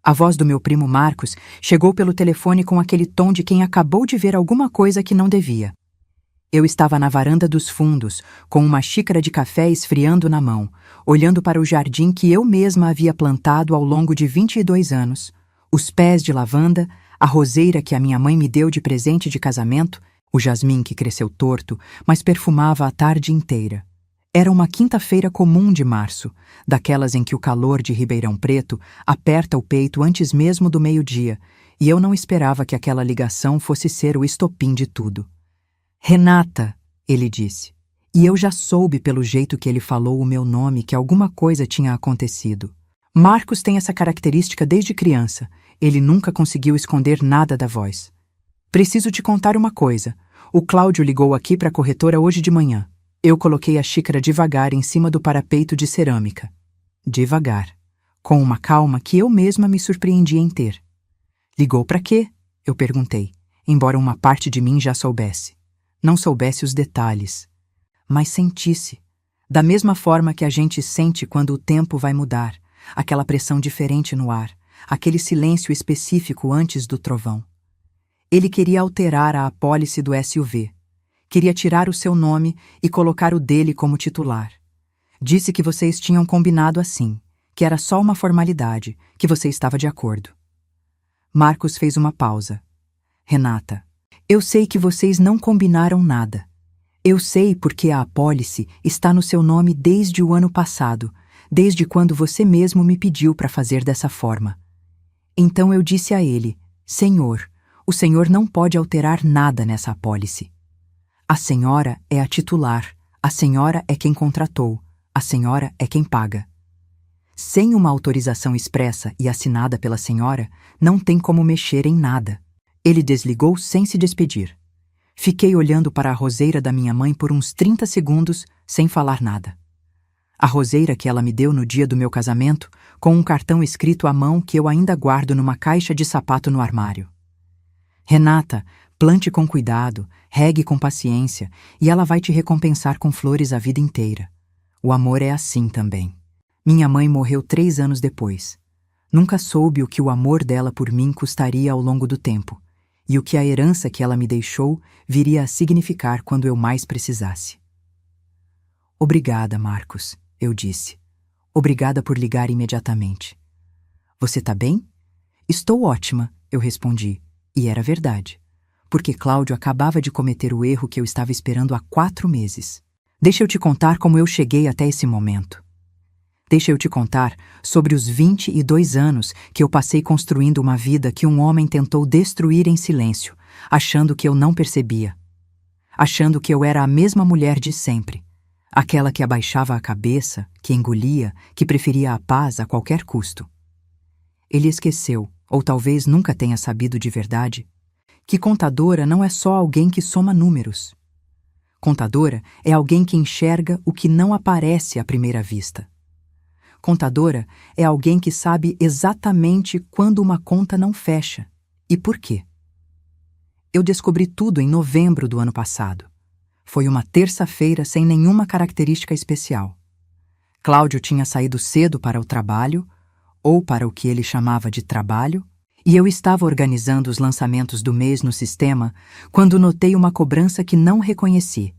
A voz do meu primo Marcos chegou pelo telefone com aquele tom de quem acabou de ver alguma coisa que não devia. Eu estava na varanda dos fundos, com uma xícara de café esfriando na mão, olhando para o jardim que eu mesma havia plantado ao longo de 22 anos, os pés de lavanda, a roseira que a minha mãe me deu de presente de casamento, o jasmim que cresceu torto, mas perfumava a tarde inteira. Era uma quinta-feira comum de março, daquelas em que o calor de Ribeirão Preto aperta o peito antes mesmo do meio-dia, e eu não esperava que aquela ligação fosse ser o estopim de tudo. Renata, ele disse, e eu já soube pelo jeito que ele falou o meu nome que alguma coisa tinha acontecido. Marcos tem essa característica desde criança, ele nunca conseguiu esconder nada da voz. Preciso te contar uma coisa, o Cláudio ligou aqui para a corretora hoje de manhã. Eu coloquei a xícara devagar em cima do parapeito de cerâmica. Devagar, com uma calma que eu mesma me surpreendi em ter. Ligou para quê? Eu perguntei, embora uma parte de mim já soubesse. Não soubesse os detalhes, mas sentisse, da mesma forma que a gente sente quando o tempo vai mudar, aquela pressão diferente no ar, aquele silêncio específico antes do trovão. Ele queria alterar a apólice do SUV. Queria tirar o seu nome e colocar o dele como titular. Disse que vocês tinham combinado assim, que era só uma formalidade, que você estava de acordo. Marcos fez uma pausa. Renata, eu sei que vocês não combinaram nada. Eu sei porque a apólice está no seu nome desde o ano passado, desde quando você mesmo me pediu para fazer dessa forma. Então eu disse a ele, Senhor, o senhor não pode alterar nada nessa apólice. A senhora é a titular, a senhora é quem contratou, a senhora é quem paga. Sem uma autorização expressa e assinada pela senhora, não tem como mexer em nada. Ele desligou sem se despedir. Fiquei olhando para a roseira da minha mãe por uns 30 segundos, sem falar nada. A roseira que ela me deu no dia do meu casamento, com um cartão escrito à mão que eu ainda guardo numa caixa de sapato no armário. Renata, plante com cuidado, regue com paciência, e ela vai te recompensar com flores a vida inteira. O amor é assim também. Minha mãe morreu 3 anos depois. Nunca soube o que o amor dela por mim custaria ao longo do tempo, e o que a herança que ela me deixou viria a significar quando eu mais precisasse. Obrigada, Marcos, eu disse. Obrigada por ligar imediatamente. Você tá bem? Estou ótima, eu respondi, e era verdade, porque Cláudio acabava de cometer o erro que eu estava esperando há 4 meses. Deixa eu te contar como eu cheguei até esse momento. Deixa eu te contar sobre os 22 anos que eu passei construindo uma vida que um homem tentou destruir em silêncio, achando que eu não percebia. Achando que eu era a mesma mulher de sempre. Aquela que abaixava a cabeça, que engolia, que preferia a paz a qualquer custo. Ele esqueceu, ou talvez nunca tenha sabido de verdade, que contadora não é só alguém que soma números. Contadora é alguém que enxerga o que não aparece à primeira vista. Contadora é alguém que sabe exatamente quando uma conta não fecha e por quê. Eu descobri tudo em novembro do ano passado. Foi uma terça-feira sem nenhuma característica especial. Cláudio tinha saído cedo para o trabalho, ou para o que ele chamava de trabalho, e eu estava organizando os lançamentos do mês no sistema quando notei uma cobrança que não reconheci.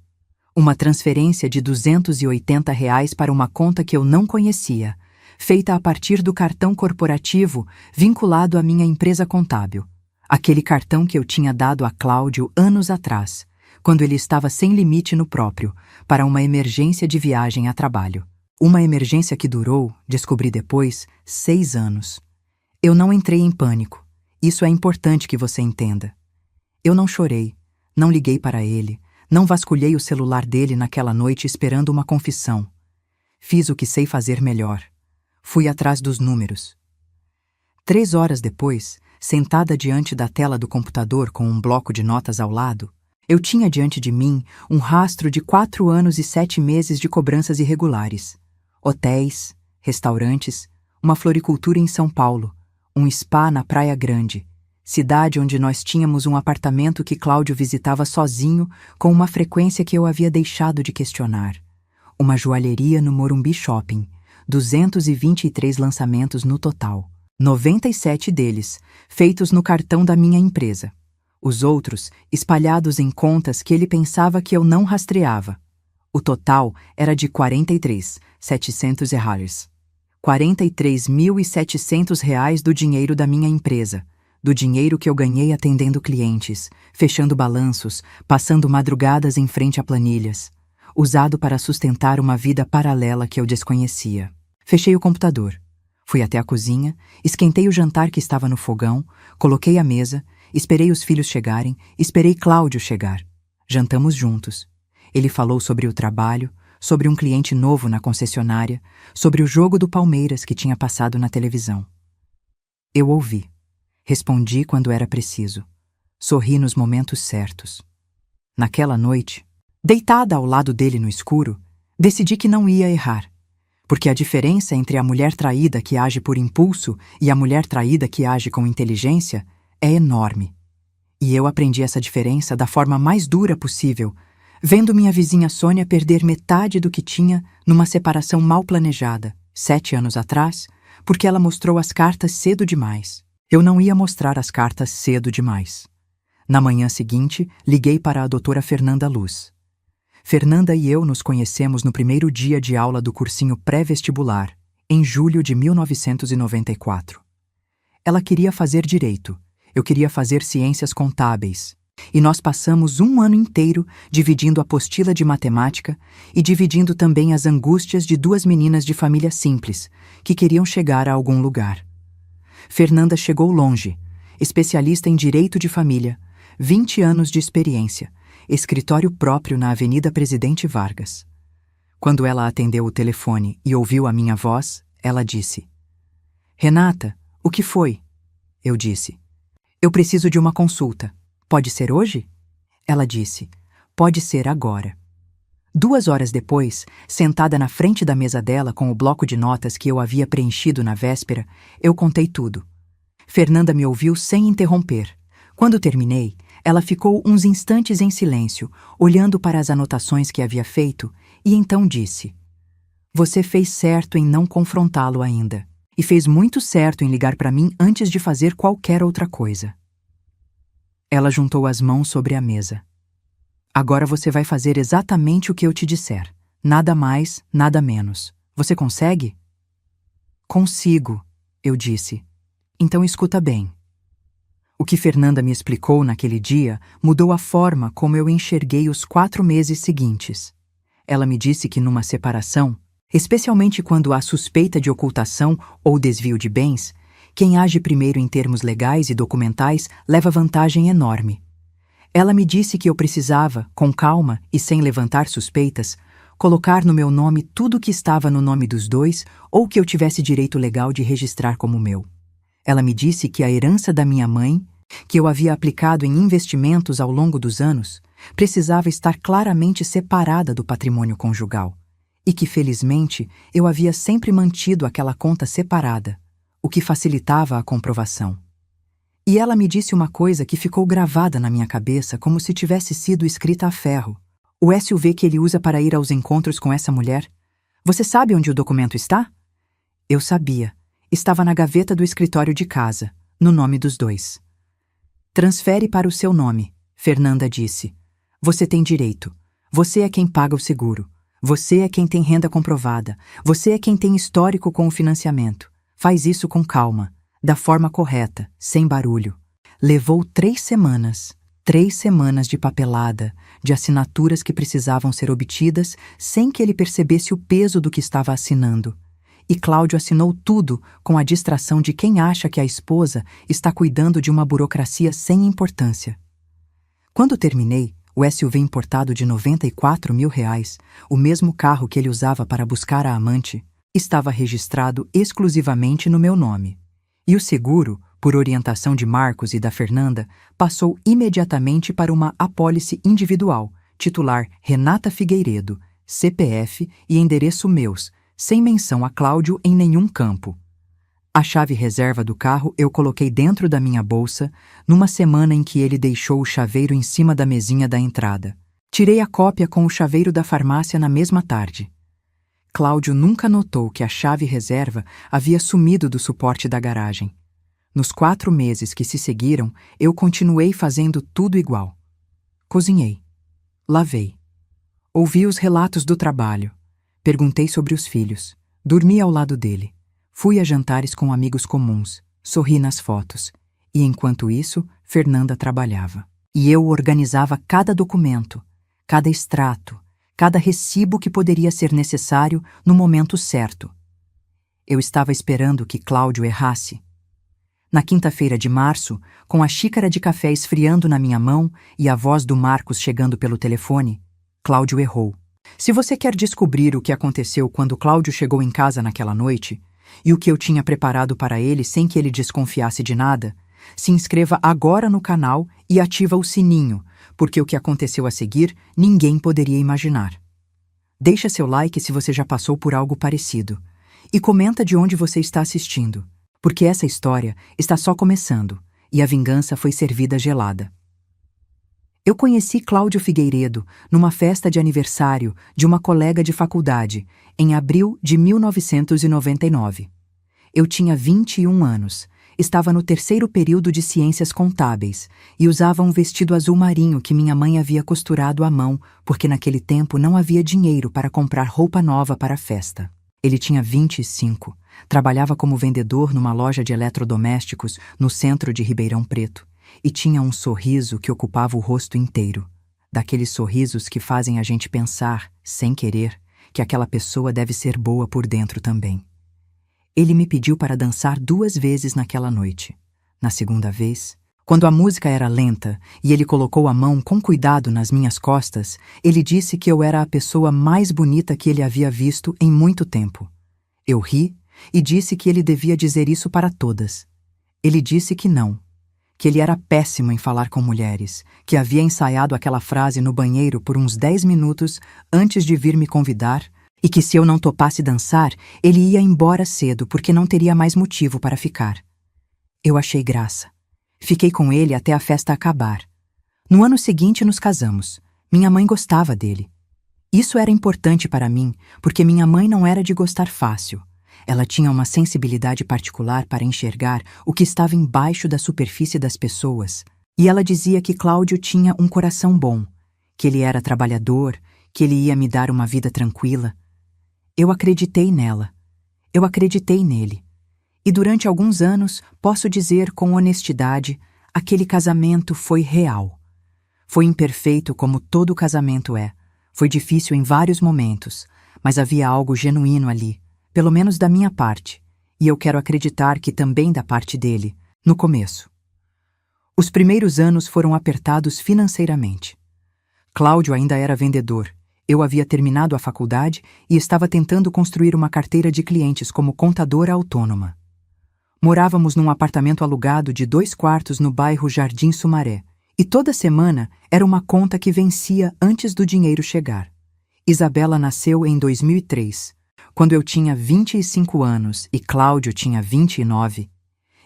Uma transferência de R$ 280 para uma conta que eu não conhecia, feita a partir do cartão corporativo vinculado à minha empresa contábil. Aquele cartão que eu tinha dado a Cláudio anos atrás, quando ele estava sem limite no próprio, para uma emergência de viagem a trabalho. Uma emergência que durou, descobri depois, 6 anos. Eu não entrei em pânico. Isso é importante que você entenda. Eu não chorei, não liguei para ele, não vasculhei o celular dele naquela noite esperando uma confissão. Fiz o que sei fazer melhor. Fui atrás dos números. 3 horas depois, sentada diante da tela do computador com um bloco de notas ao lado, eu tinha diante de mim um rastro de 4 anos e 7 meses de cobranças irregulares. Hotéis, restaurantes, uma floricultura em São Paulo, um spa na Praia Grande, cidade onde nós tínhamos um apartamento que Cláudio visitava sozinho com uma frequência que eu havia deixado de questionar. Uma joalheria no Morumbi Shopping, 223 lançamentos no total. 97 deles, feitos no cartão da minha empresa. Os outros, espalhados em contas que ele pensava que eu não rastreava. O total era de $43.700. R$ 43.700 do dinheiro da minha empresa, do dinheiro que eu ganhei atendendo clientes, fechando balanços, passando madrugadas em frente a planilhas, usado para sustentar uma vida paralela que eu desconhecia. Fechei o computador. Fui até a cozinha, esquentei o jantar que estava no fogão, coloquei a mesa, esperei os filhos chegarem, esperei Cláudio chegar. Jantamos juntos. Ele falou sobre o trabalho, sobre um cliente novo na concessionária, sobre o jogo do Palmeiras que tinha passado na televisão. Eu ouvi. Respondi quando era preciso. Sorri nos momentos certos. Naquela noite, deitada ao lado dele no escuro, decidi que não ia errar. Porque a diferença entre a mulher traída que age por impulso e a mulher traída que age com inteligência é enorme. E eu aprendi essa diferença da forma mais dura possível, vendo minha vizinha Sônia perder metade do que tinha numa separação mal planejada, 7 anos atrás, porque ela mostrou as cartas cedo demais. Eu não ia mostrar as cartas cedo demais. Na manhã seguinte, liguei para a doutora Fernanda Luz. Fernanda e eu nos conhecemos no primeiro dia de aula do cursinho pré-vestibular, em julho de 1994. Ela queria fazer direito, eu queria fazer ciências contábeis, e nós passamos um ano inteiro dividindo a apostila de matemática e dividindo também as angústias de 2 meninas de família simples, que queriam chegar a algum lugar. Fernanda chegou longe, especialista em direito de família, 20 anos de experiência, escritório próprio na Avenida Presidente Vargas. Quando ela atendeu o telefone e ouviu a minha voz, ela disse: "Renata, o que foi?" Eu disse: "Eu preciso de uma consulta. Pode ser hoje?" Ela disse: "Pode ser agora." 2 horas depois, sentada na frente da mesa dela com o bloco de notas que eu havia preenchido na véspera, eu contei tudo. Fernanda me ouviu sem interromper. Quando terminei, ela ficou uns instantes em silêncio, olhando para as anotações que havia feito, e então disse: "Você fez certo em não confrontá-lo ainda, e fez muito certo em ligar para mim antes de fazer qualquer outra coisa." Ela juntou as mãos sobre a mesa. "Agora você vai fazer exatamente o que eu te disser. Nada mais, nada menos. Você consegue?" "Consigo", eu disse. "Então escuta bem." O que Fernanda me explicou naquele dia mudou a forma como eu enxerguei os 4 meses seguintes. Ela me disse que numa separação, especialmente quando há suspeita de ocultação ou desvio de bens, quem age primeiro em termos legais e documentais leva vantagem enorme. Ela me disse que eu precisava, com calma e sem levantar suspeitas, colocar no meu nome tudo o que estava no nome dos dois ou que eu tivesse direito legal de registrar como meu. Ela me disse que a herança da minha mãe, que eu havia aplicado em investimentos ao longo dos anos, precisava estar claramente separada do patrimônio conjugal, e que, felizmente, eu havia sempre mantido aquela conta separada, o que facilitava a comprovação. E ela me disse uma coisa que ficou gravada na minha cabeça como se tivesse sido escrita a ferro. O SUV que ele usa para ir aos encontros com essa mulher? Você sabe onde o documento está? Eu sabia. Estava na gaveta do escritório de casa, no nome dos dois. "Transfere para o seu nome", Fernanda disse. "Você tem direito. Você é quem paga o seguro. Você é quem tem renda comprovada. Você é quem tem histórico com o financiamento. Faz isso com calma, da forma correta, sem barulho." Levou 3 semanas. 3 semanas de papelada, de assinaturas que precisavam ser obtidas sem que ele percebesse o peso do que estava assinando. E Cláudio assinou tudo com a distração de quem acha que a esposa está cuidando de uma burocracia sem importância. Quando terminei, o SUV importado de R$ 94 mil, o mesmo carro que ele usava para buscar a amante, estava registrado exclusivamente no meu nome. E o seguro, por orientação de Marcos e da Fernanda, passou imediatamente para uma apólice individual, titular Renata Figueiredo, CPF e endereço meus, sem menção a Cláudio em nenhum campo. A chave reserva do carro eu coloquei dentro da minha bolsa, numa semana em que ele deixou o chaveiro em cima da mesinha da entrada. Tirei a cópia com o chaveiro da farmácia na mesma tarde. Cláudio nunca notou que a chave reserva havia sumido do suporte da garagem. Nos 4 meses que se seguiram, eu continuei fazendo tudo igual. Cozinhei. Lavei. Ouvi os relatos do trabalho. Perguntei sobre os filhos. Dormi ao lado dele. Fui a jantares com amigos comuns. Sorri nas fotos. E enquanto isso, Fernanda trabalhava. E eu organizava cada documento, cada extrato, cada recibo que poderia ser necessário no momento certo. Eu estava esperando que Cláudio errasse. Na quinta-feira de março, com a xícara de café esfriando na minha mão e a voz do Marcos chegando pelo telefone, Cláudio errou. Se você quer descobrir o que aconteceu quando Cláudio chegou em casa naquela noite, e o que eu tinha preparado para ele sem que ele desconfiasse de nada, se inscreva agora no canal e ativa o sininho, porque o que aconteceu a seguir ninguém poderia imaginar. Deixa seu like se você já passou por algo parecido. E comenta de onde você está assistindo, porque essa história está só começando e a vingança foi servida gelada. Eu conheci Cláudio Figueiredo numa festa de aniversário de uma colega de faculdade, em abril de 1999. Eu tinha 21 anos, estava no 3º período de Ciências Contábeis e usava um vestido azul marinho que minha mãe havia costurado à mão, porque naquele tempo não havia dinheiro para comprar roupa nova para a festa. Ele tinha 25, trabalhava como vendedor numa loja de eletrodomésticos no centro de Ribeirão Preto e tinha um sorriso que ocupava o rosto inteiro, daqueles sorrisos que fazem a gente pensar, sem querer, que aquela pessoa deve ser boa por dentro também. Ele me pediu para dançar 2 vezes naquela noite. Na segunda vez, quando a música era lenta e ele colocou a mão com cuidado nas minhas costas, ele disse que eu era a pessoa mais bonita que ele havia visto em muito tempo. Eu ri e disse que ele devia dizer isso para todas. Ele disse que não, que ele era péssimo em falar com mulheres, que havia ensaiado aquela frase no banheiro por uns 10 minutos antes de vir me convidar e que se eu não topasse dançar, ele ia embora cedo porque não teria mais motivo para ficar. Eu achei graça. Fiquei com ele até a festa acabar. No ano seguinte nos casamos. Minha mãe gostava dele. Isso era importante para mim, porque minha mãe não era de gostar fácil. Ela tinha uma sensibilidade particular para enxergar o que estava embaixo da superfície das pessoas. E ela dizia que Cláudio tinha um coração bom, que ele era trabalhador, que ele ia me dar uma vida tranquila. Eu acreditei nela. Eu acreditei nele. E durante alguns anos, posso dizer com honestidade, aquele casamento foi real. Foi imperfeito como todo casamento é. Foi difícil em vários momentos, mas havia algo genuíno ali, pelo menos da minha parte, e eu quero acreditar que também da parte dele, no começo. Os primeiros anos foram apertados financeiramente. Cláudio ainda era vendedor. Eu havia terminado a faculdade e estava tentando construir uma carteira de clientes como contadora autônoma. Morávamos num apartamento alugado de 2 quartos no bairro Jardim Sumaré, e toda semana era uma conta que vencia antes do dinheiro chegar. Isabela nasceu em 2003, quando eu tinha 25 anos e Cláudio tinha 29,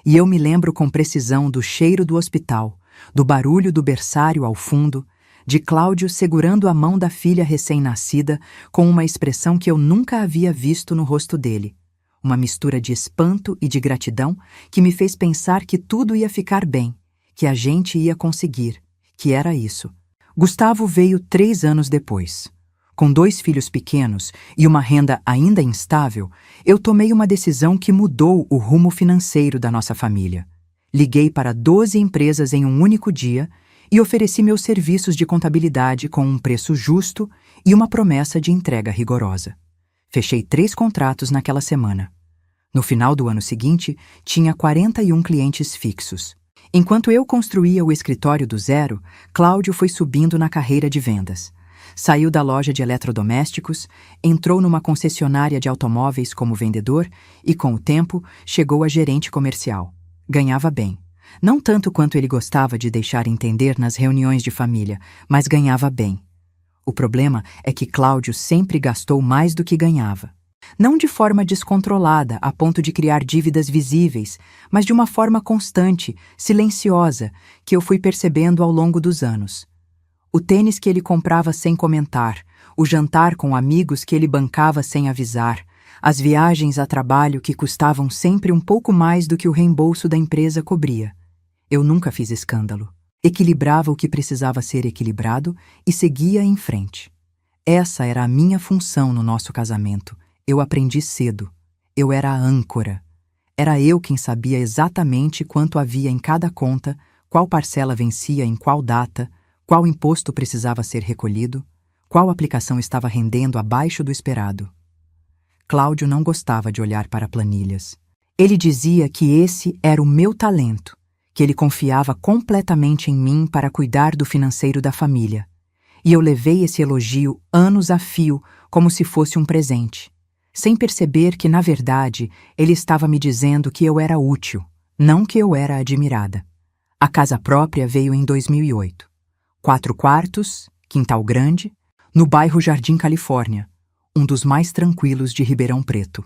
e eu me lembro com precisão do cheiro do hospital, do barulho do berçário ao fundo, de Cláudio segurando a mão da filha recém-nascida com uma expressão que eu nunca havia visto no rosto dele. Uma mistura de espanto e de gratidão que me fez pensar que tudo ia ficar bem, que a gente ia conseguir, que era isso. Gustavo veio 3 anos depois. Com 2 filhos pequenos e uma renda ainda instável, eu tomei uma decisão que mudou o rumo financeiro da nossa família. Liguei para 12 empresas em um único dia e ofereci meus serviços de contabilidade com um preço justo e uma promessa de entrega rigorosa. Fechei 3 contratos naquela semana. No final do ano seguinte, tinha 41 clientes fixos. Enquanto eu construía o escritório do zero, Cláudio foi subindo na carreira de vendas. Saiu da loja de eletrodomésticos, entrou numa concessionária de automóveis como vendedor e, com o tempo, chegou a gerente comercial. Ganhava bem. Não tanto quanto ele gostava de deixar entender nas reuniões de família, mas ganhava bem. O problema é que Cláudio sempre gastou mais do que ganhava. Não de forma descontrolada, a ponto de criar dívidas visíveis, mas de uma forma constante, silenciosa, que eu fui percebendo ao longo dos anos. O tênis que ele comprava sem comentar, o jantar com amigos que ele bancava sem avisar, as viagens a trabalho que custavam sempre um pouco mais do que o reembolso da empresa cobria. Eu nunca fiz escândalo. Equilibrava o que precisava ser equilibrado e seguia em frente. Essa era a minha função no nosso casamento. Eu aprendi cedo. Eu era a âncora. Era eu quem sabia exatamente quanto havia em cada conta, qual parcela vencia em qual data, qual imposto precisava ser recolhido, qual aplicação estava rendendo abaixo do esperado. Cláudio não gostava de olhar para planilhas. Ele dizia que esse era o meu talento, que ele confiava completamente em mim para cuidar do financeiro da família. E eu levei esse elogio anos a fio, como se fosse um presente, sem perceber que, na verdade, ele estava me dizendo que eu era útil, não que eu era admirada. A casa própria veio em 2008. 4 quartos, quintal grande, no bairro Jardim Califórnia, um dos mais tranquilos de Ribeirão Preto.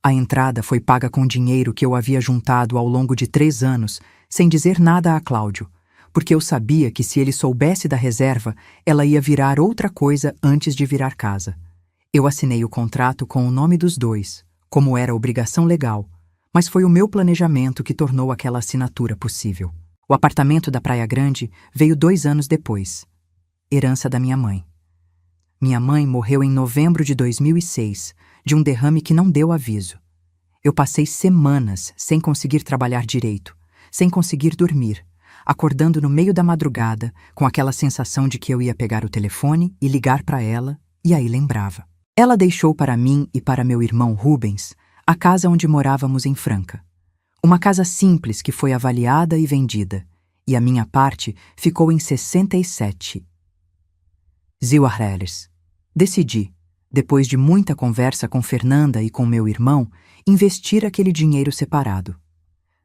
A entrada foi paga com dinheiro que eu havia juntado ao longo de 3 anos, sem dizer nada a Cláudio, porque eu sabia que se ele soubesse da reserva, ela ia virar outra coisa antes de virar casa. Eu assinei o contrato com o nome dos dois, como era obrigação legal, mas foi o meu planejamento que tornou aquela assinatura possível. O apartamento da Praia Grande veio 2 anos depois. Herança da minha mãe. Minha mãe morreu em novembro de 2006, de um derrame que não deu aviso. Eu passei semanas sem conseguir trabalhar direito, sem conseguir dormir, acordando no meio da madrugada, com aquela sensação de que eu ia pegar o telefone e ligar para ela, e aí lembrava. Ela deixou para mim e para meu irmão Rubens a casa onde morávamos em Franca. Uma casa simples que foi avaliada e vendida, e a minha parte ficou em 67. Ziuarreles. Decidi, depois de muita conversa com Fernanda e com meu irmão, investir aquele dinheiro separado.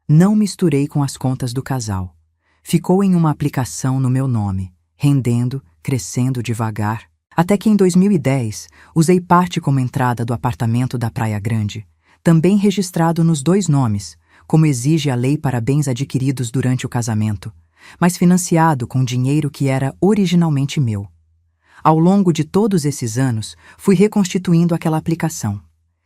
Não misturei com as contas do casal. Ficou em uma aplicação no meu nome, rendendo, crescendo devagar, até que em 2010 usei parte como entrada do apartamento da Praia Grande, também registrado nos 2 nomes, como exige a lei para bens adquiridos durante o casamento, mas financiado com dinheiro que era originalmente meu. Ao longo de todos esses anos, fui reconstituindo aquela aplicação.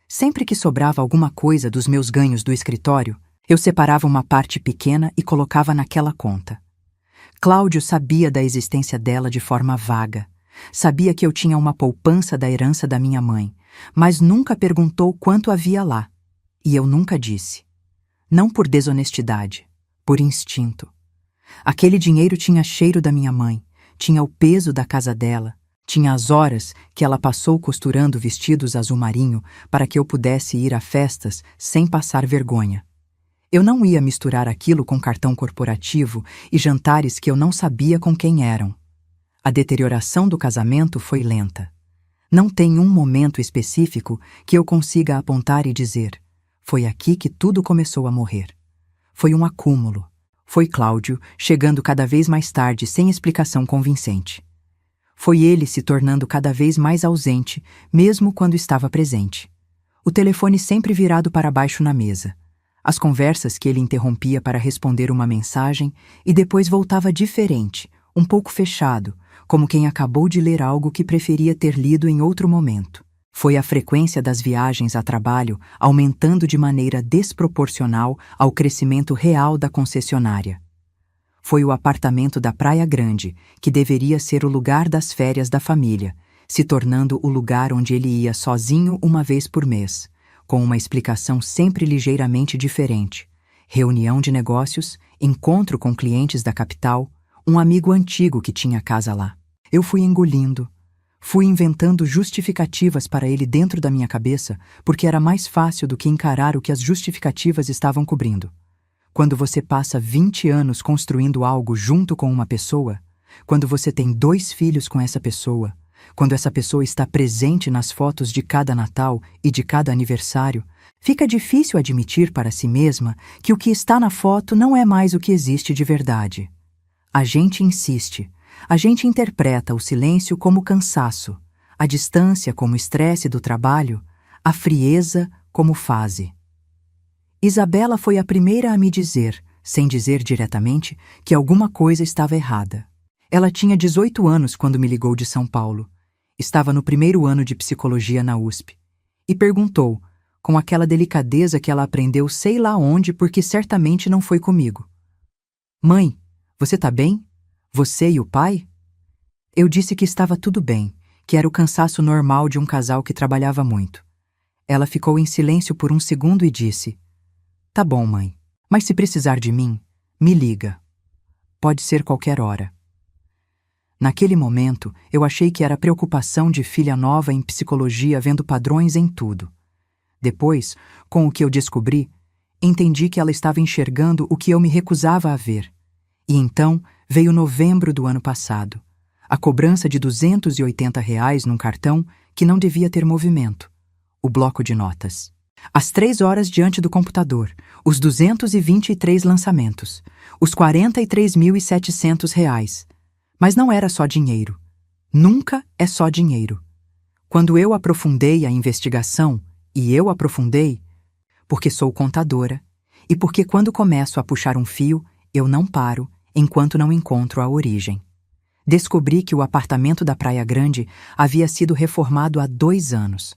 Sempre que sobrava alguma coisa dos meus ganhos do escritório, eu separava uma parte pequena e colocava naquela conta. Cláudio sabia da existência dela de forma vaga. Sabia que eu tinha uma poupança da herança da minha mãe, mas nunca perguntou quanto havia lá. E eu nunca disse. Não por desonestidade, por instinto. Aquele dinheiro tinha cheiro da minha mãe, tinha o peso da casa dela, tinha as horas que ela passou costurando vestidos azul marinho para que eu pudesse ir a festas sem passar vergonha. Eu não ia misturar aquilo com cartão corporativo e jantares que eu não sabia com quem eram. A deterioração do casamento foi lenta. Não tem um momento específico que eu consiga apontar e dizer: foi aqui que tudo começou a morrer. Foi um acúmulo. Foi Cláudio chegando cada vez mais tarde sem explicação convincente. Foi ele se tornando cada vez mais ausente, mesmo quando estava presente. O telefone sempre virado para baixo na mesa. As conversas que ele interrompia para responder uma mensagem e depois voltava diferente, um pouco fechado, como quem acabou de ler algo que preferia ter lido em outro momento. Foi a frequência das viagens a trabalho aumentando de maneira desproporcional ao crescimento real da concessionária. Foi o apartamento da Praia Grande, que deveria ser o lugar das férias da família, se tornando o lugar onde ele ia sozinho uma vez por mês, com uma explicação sempre ligeiramente diferente. Reunião de negócios, encontro com clientes da capital, um amigo antigo que tinha casa lá. Eu fui engolindo. Fui inventando justificativas para ele dentro da minha cabeça, porque era mais fácil do que encarar o que as justificativas estavam cobrindo. Quando você passa 20 anos construindo algo junto com uma pessoa, quando você tem 2 filhos com essa pessoa, quando essa pessoa está presente nas fotos de cada Natal e de cada aniversário, fica difícil admitir para si mesma que o que está na foto não é mais o que existe de verdade. A gente insiste. A gente interpreta o silêncio como cansaço, a distância como estresse do trabalho, a frieza como fase. Isabela foi a primeira a me dizer, sem dizer diretamente, que alguma coisa estava errada. Ela tinha 18 anos quando me ligou de São Paulo. Estava no primeiro ano de psicologia na USP. E perguntou, com aquela delicadeza que ela aprendeu sei lá onde porque certamente não foi comigo: Mãe, você tá bem? Você e o pai? Eu disse que estava tudo bem, que era o cansaço normal de um casal que trabalhava muito. Ela ficou em silêncio por um segundo e disse: Tá bom, mãe, mas se precisar de mim, me liga. Pode ser qualquer hora. Naquele momento, eu achei que era preocupação de filha nova em psicologia vendo padrões em tudo. Depois, com o que eu descobri, entendi que ela estava enxergando o que eu me recusava a ver. E então veio novembro do ano passado, a cobrança de R$ 280 num cartão que não devia ter movimento, o bloco de notas. Às 3 horas diante do computador, os 223 lançamentos, os R$ 43.700. Mas não era só dinheiro. Nunca é só dinheiro. Quando eu aprofundei a investigação, e eu aprofundei, porque sou contadora, e porque quando começo a puxar um fio, eu não paro enquanto não encontro a origem. Descobri que o apartamento da Praia Grande havia sido reformado há 2 anos.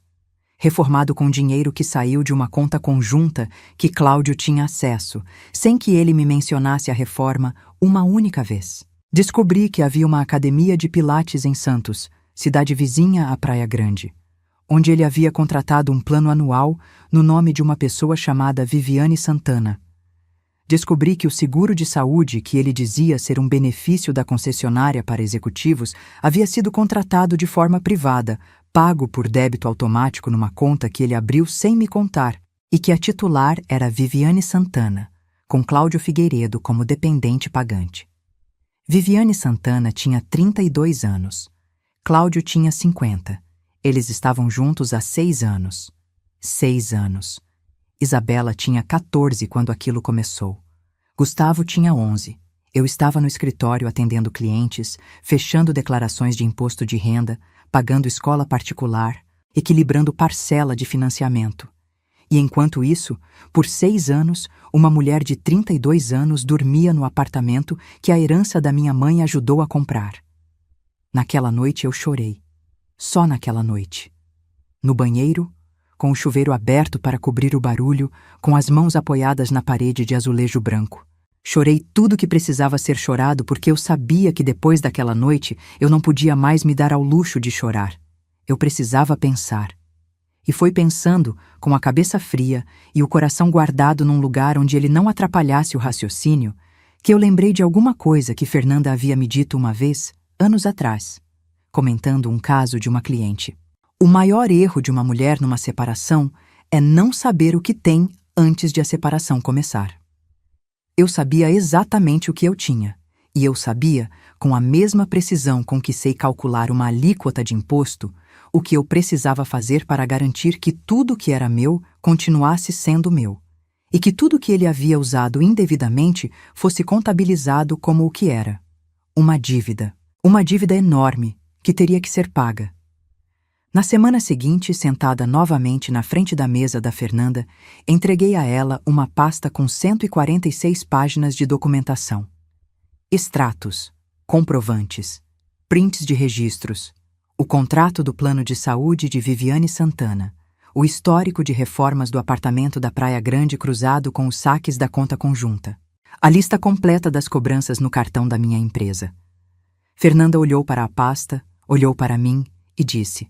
Reformado com dinheiro que saiu de uma conta conjunta que Cláudio tinha acesso, sem que ele me mencionasse a reforma uma única vez. Descobri que havia uma academia de pilates em Santos, cidade vizinha à Praia Grande, onde ele havia contratado um plano anual no nome de uma pessoa chamada Viviane Santana. Descobri que o seguro de saúde, que ele dizia ser um benefício da concessionária para executivos, havia sido contratado de forma privada, pago por débito automático numa conta que ele abriu sem me contar, e que a titular era Viviane Santana, com Cláudio Figueiredo como dependente pagante. Viviane Santana tinha 32 anos. Cláudio tinha 50. Eles estavam juntos há 6 anos. 6 anos. Isabela tinha 14 quando aquilo começou. Gustavo tinha 11. Eu estava no escritório atendendo clientes, fechando declarações de imposto de renda, pagando escola particular, equilibrando parcela de financiamento. E enquanto isso, por 6 anos, uma mulher de 32 anos dormia no apartamento que a herança da minha mãe ajudou a comprar. Naquela noite eu chorei. Só naquela noite. No banheiro, com o chuveiro aberto para cobrir o barulho, com as mãos apoiadas na parede de azulejo branco. Chorei tudo que precisava ser chorado porque eu sabia que depois daquela noite eu não podia mais me dar ao luxo de chorar. Eu precisava pensar. E foi pensando, com a cabeça fria e o coração guardado num lugar onde ele não atrapalhasse o raciocínio, que eu lembrei de alguma coisa que Fernanda havia me dito uma vez, anos atrás, comentando um caso de uma cliente. O maior erro de uma mulher numa separação é não saber o que tem antes de a separação começar. Eu sabia exatamente o que eu tinha, e eu sabia, com a mesma precisão com que sei calcular uma alíquota de imposto, o que eu precisava fazer para garantir que tudo que era meu continuasse sendo meu, e que tudo que ele havia usado indevidamente fosse contabilizado como o que era: uma dívida enorme, que teria que ser paga. Na semana seguinte, sentada novamente na frente da mesa da Fernanda, entreguei a ela uma pasta com 146 páginas de documentação. Extratos, comprovantes, prints de registros, o contrato do plano de saúde de Viviane Santana, o histórico de reformas do apartamento da Praia Grande cruzado com os saques da conta conjunta, a lista completa das cobranças no cartão da minha empresa. Fernanda olhou para a pasta, olhou para mim e disse: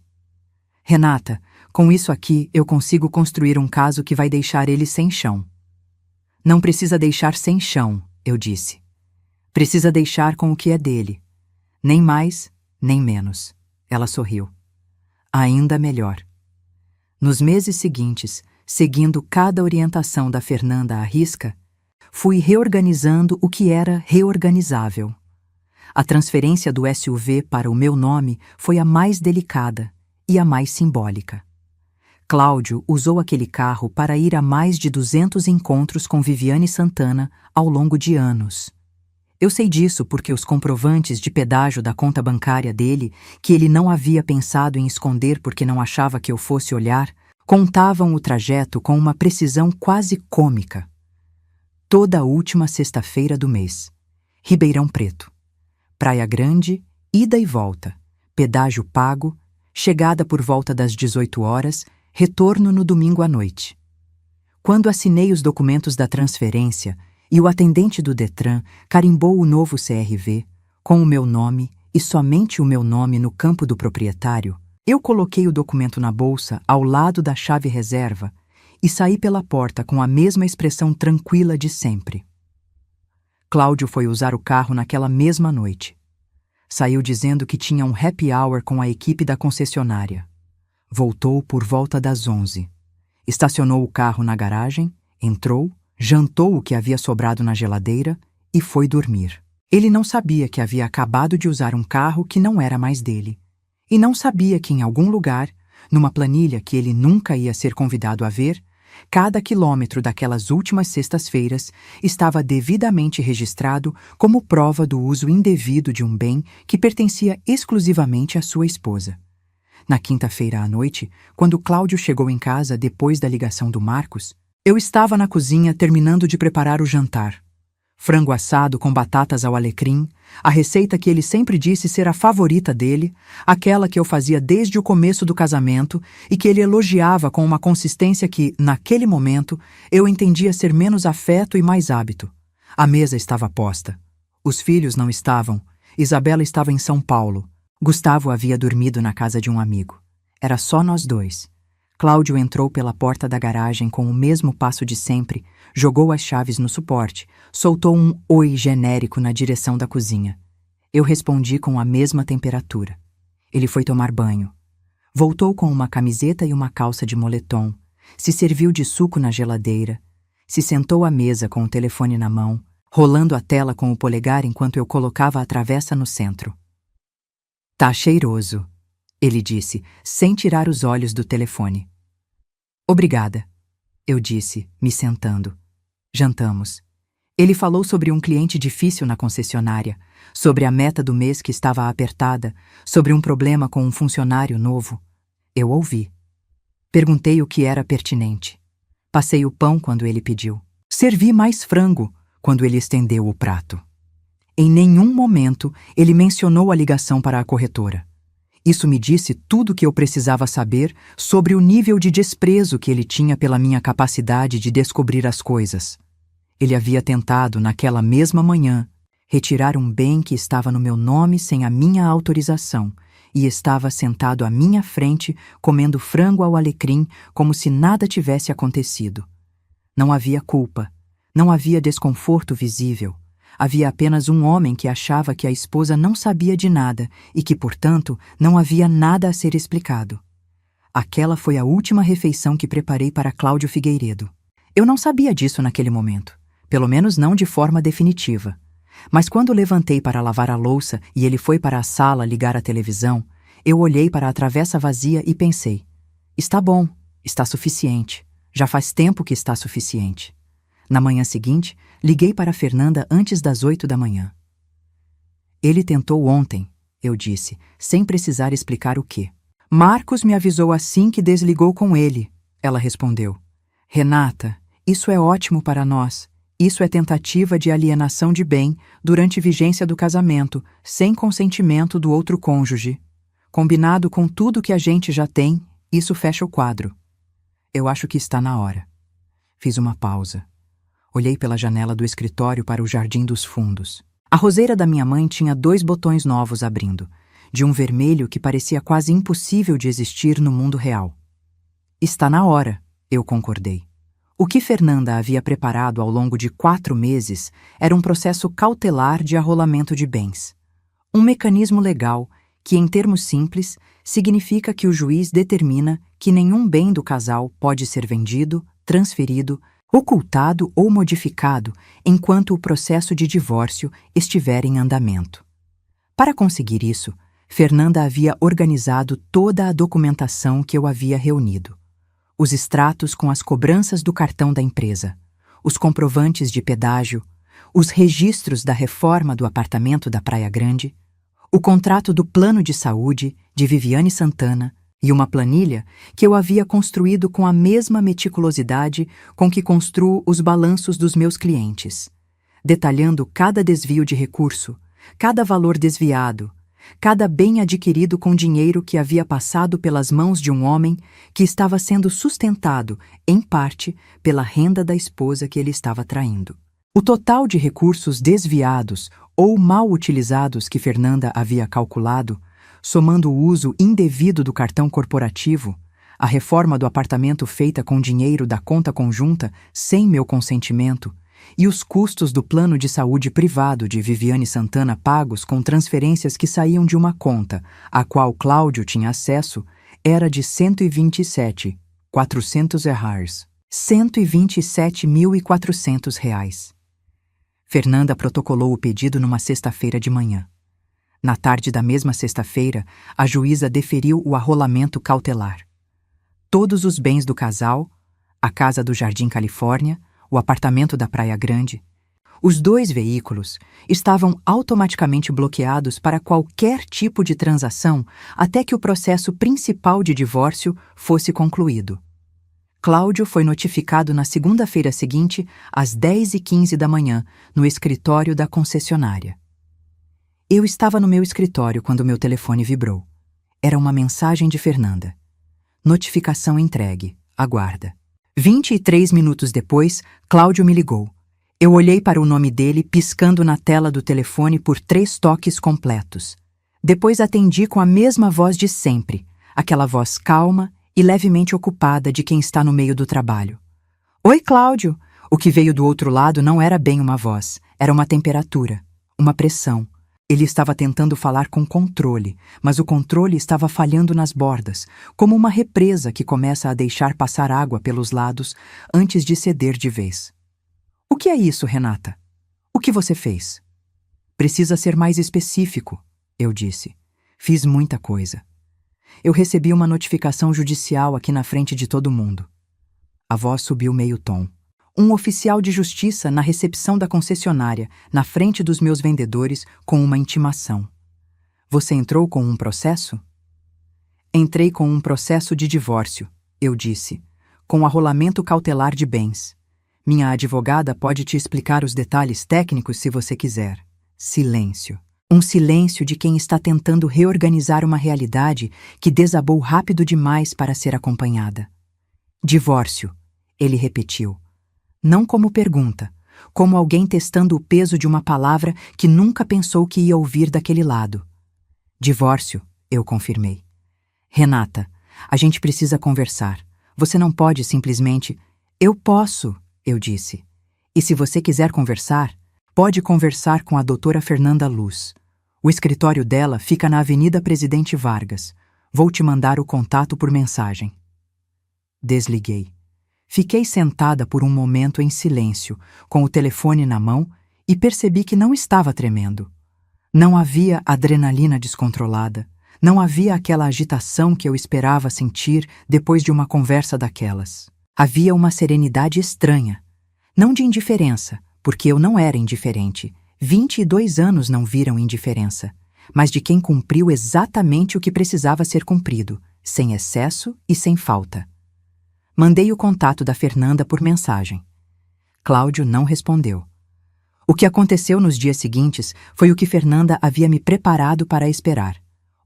Renata, com isso aqui eu consigo construir um caso que vai deixar ele sem chão. Não precisa deixar sem chão, eu disse. Precisa deixar com o que é dele. Nem mais, nem menos. Ela sorriu. Ainda melhor. Nos meses seguintes, seguindo cada orientação da Fernanda à risca, fui reorganizando o que era reorganizável. A transferência do SUV para o meu nome foi a mais delicada e a mais simbólica. Cláudio usou aquele carro para ir a mais de 200 encontros com Viviane Santana ao longo de anos. Eu sei disso porque os comprovantes de pedágio da conta bancária dele, que ele não havia pensado em esconder porque não achava que eu fosse olhar, contavam o trajeto com uma precisão quase cômica. Toda a última sexta-feira do mês. Ribeirão Preto. Praia Grande, ida e volta. Pedágio pago, chegada por volta das 18 horas, retorno no domingo à noite. Quando assinei os documentos da transferência e o atendente do Detran carimbou o novo CRV, com o meu nome e somente o meu nome no campo do proprietário, eu coloquei o documento na bolsa ao lado da chave reserva e saí pela porta com a mesma expressão tranquila de sempre. Cláudio foi usar o carro naquela mesma noite. Saiu dizendo que tinha um happy hour com a equipe da concessionária. Voltou por volta das 11. Estacionou o carro na garagem, entrou, jantou o que havia sobrado na geladeira e foi dormir. Ele não sabia que havia acabado de usar um carro que não era mais dele. E não sabia que em algum lugar, numa planilha que ele nunca ia ser convidado a ver, cada quilômetro daquelas últimas sextas-feiras estava devidamente registrado como prova do uso indevido de um bem que pertencia exclusivamente à sua esposa. Na quinta-feira à noite, quando Cláudio chegou em casa depois da ligação do Marcos, eu estava na cozinha terminando de preparar o jantar. Frango assado com batatas ao alecrim, a receita que ele sempre disse ser a favorita dele, aquela que eu fazia desde o começo do casamento e que ele elogiava com uma consistência que, naquele momento, eu entendia ser menos afeto e mais hábito. A mesa estava posta. Os filhos não estavam. Isabela estava em São Paulo. Gustavo havia dormido na casa de um amigo. Era só nós dois. Cláudio entrou pela porta da garagem com o mesmo passo de sempre, jogou as chaves no suporte, soltou um oi genérico na direção da cozinha. Eu respondi com a mesma temperatura. Ele foi tomar banho. Voltou com uma camiseta e uma calça de moletom, se serviu de suco na geladeira, se sentou à mesa com o telefone na mão, rolando a tela com o polegar enquanto eu colocava a travessa no centro. "Tá cheiroso", ele disse, sem tirar os olhos do telefone. "Obrigada", eu disse, me sentando. Jantamos. Ele falou sobre um cliente difícil na concessionária, sobre a meta do mês que estava apertada, sobre um problema com um funcionário novo. Eu ouvi. Perguntei o que era pertinente. Passei o pão quando ele pediu. Servi mais frango quando ele estendeu o prato. Em nenhum momento ele mencionou a ligação para a corretora. Isso me disse tudo o que eu precisava saber sobre o nível de desprezo que ele tinha pela minha capacidade de descobrir as coisas. Ele havia tentado, naquela mesma manhã, retirar um bem que estava no meu nome sem a minha autorização e estava sentado à minha frente comendo frango ao alecrim como se nada tivesse acontecido. Não havia culpa, não havia desconforto visível. Havia apenas um homem que achava que a esposa não sabia de nada e que, portanto, não havia nada a ser explicado. Aquela foi a última refeição que preparei para Cláudio Figueiredo. Eu não sabia disso naquele momento, pelo menos não de forma definitiva. Mas quando levantei para lavar a louça e ele foi para a sala ligar a televisão, eu olhei para a travessa vazia e pensei: está bom, está suficiente. Já faz tempo que está suficiente. Na manhã seguinte, liguei para Fernanda antes das 8 da manhã. Ele tentou ontem, eu disse, sem precisar explicar o quê. Marcos me avisou assim que desligou com ele, ela respondeu. Renata, isso é ótimo para nós. Isso é tentativa de alienação de bem durante vigência do casamento, sem consentimento do outro cônjuge. Combinado com tudo que a gente já tem, isso fecha o quadro. Eu acho que está na hora. Fiz uma pausa. Olhei pela janela do escritório para o jardim dos fundos. A roseira da minha mãe tinha 2 botões novos abrindo, de um vermelho que parecia quase impossível de existir no mundo real. Está na hora, eu concordei. O que Fernanda havia preparado ao longo de 4 meses era um processo cautelar de arrolamento de bens. Um mecanismo legal que, em termos simples, significa que o juiz determina que nenhum bem do casal pode ser vendido, transferido, ocultado ou modificado enquanto o processo de divórcio estiver em andamento. Para conseguir isso, Fernanda havia organizado toda a documentação que eu havia reunido. Os extratos com as cobranças do cartão da empresa, os comprovantes de pedágio, os registros da reforma do apartamento da Praia Grande, o contrato do plano de saúde de Viviane Santana e uma planilha que eu havia construído com a mesma meticulosidade com que construo os balanços dos meus clientes, detalhando cada desvio de recurso, cada valor desviado, cada bem adquirido com dinheiro que havia passado pelas mãos de um homem que estava sendo sustentado, em parte, pela renda da esposa que ele estava traindo. O total de recursos desviados ou mal utilizados que Fernanda havia calculado, somando o uso indevido do cartão corporativo, a reforma do apartamento feita com dinheiro da conta conjunta sem meu consentimento e os custos do plano de saúde privado de Viviane Santana pagos com transferências que saíam de uma conta, a qual Cláudio tinha acesso, era de 127.400 reais. R$ 127.400. Fernanda protocolou o pedido numa sexta-feira de manhã. Na tarde da mesma sexta-feira, a juíza deferiu o arrolamento cautelar. Todos os bens do casal, a casa do Jardim Califórnia, o apartamento da Praia Grande, os 2 veículos estavam automaticamente bloqueados para qualquer tipo de transação até que o processo principal de divórcio fosse concluído. Cláudio foi notificado na segunda-feira seguinte, às 10h15 da manhã, no escritório da concessionária. Eu estava no meu escritório quando meu telefone vibrou. Era uma mensagem de Fernanda. Notificação entregue. Aguarda. 23 minutos depois, Cláudio me ligou. Eu olhei para o nome dele piscando na tela do telefone por 3 toques completos. Depois atendi com a mesma voz de sempre, aquela voz calma e levemente ocupada de quem está no meio do trabalho. Oi, Cláudio! O que veio do outro lado não era bem uma voz, era uma temperatura, uma pressão. Ele estava tentando falar com controle, mas o controle estava falhando nas bordas, como uma represa que começa a deixar passar água pelos lados antes de ceder de vez. O que é isso, Renata? O que você fez? Precisa ser mais específico, eu disse. Fiz muita coisa. Eu recebi uma notificação judicial aqui na frente de todo mundo. A voz subiu meio tom. Um oficial de justiça na recepção da concessionária, na frente dos meus vendedores, com uma intimação. Você entrou com um processo? Entrei com um processo de divórcio, eu disse, com arrolamento cautelar de bens. Minha advogada pode te explicar os detalhes técnicos se você quiser. Silêncio. Um silêncio de quem está tentando reorganizar uma realidade que desabou rápido demais para ser acompanhada. Divórcio, ele repetiu. Não como pergunta, como alguém testando o peso de uma palavra que nunca pensou que ia ouvir daquele lado. Divórcio, eu confirmei. Renata, a gente precisa conversar. Você não pode simplesmente... Eu posso, eu disse. E se você quiser conversar, pode conversar com a doutora Fernanda Luz. O escritório dela fica na Avenida Presidente Vargas. Vou te mandar o contato por mensagem. Desliguei. Fiquei sentada por um momento em silêncio, com o telefone na mão, e percebi que não estava tremendo. Não havia adrenalina descontrolada. Não havia aquela agitação que eu esperava sentir depois de uma conversa daquelas. Havia uma serenidade estranha. Não de indiferença, porque eu não era indiferente. 22 anos não viram indiferença, mas de quem cumpriu exatamente o que precisava ser cumprido, sem excesso e sem falta. Mandei o contato da Fernanda por mensagem. Cláudio não respondeu. O que aconteceu nos dias seguintes foi o que Fernanda havia me preparado para esperar.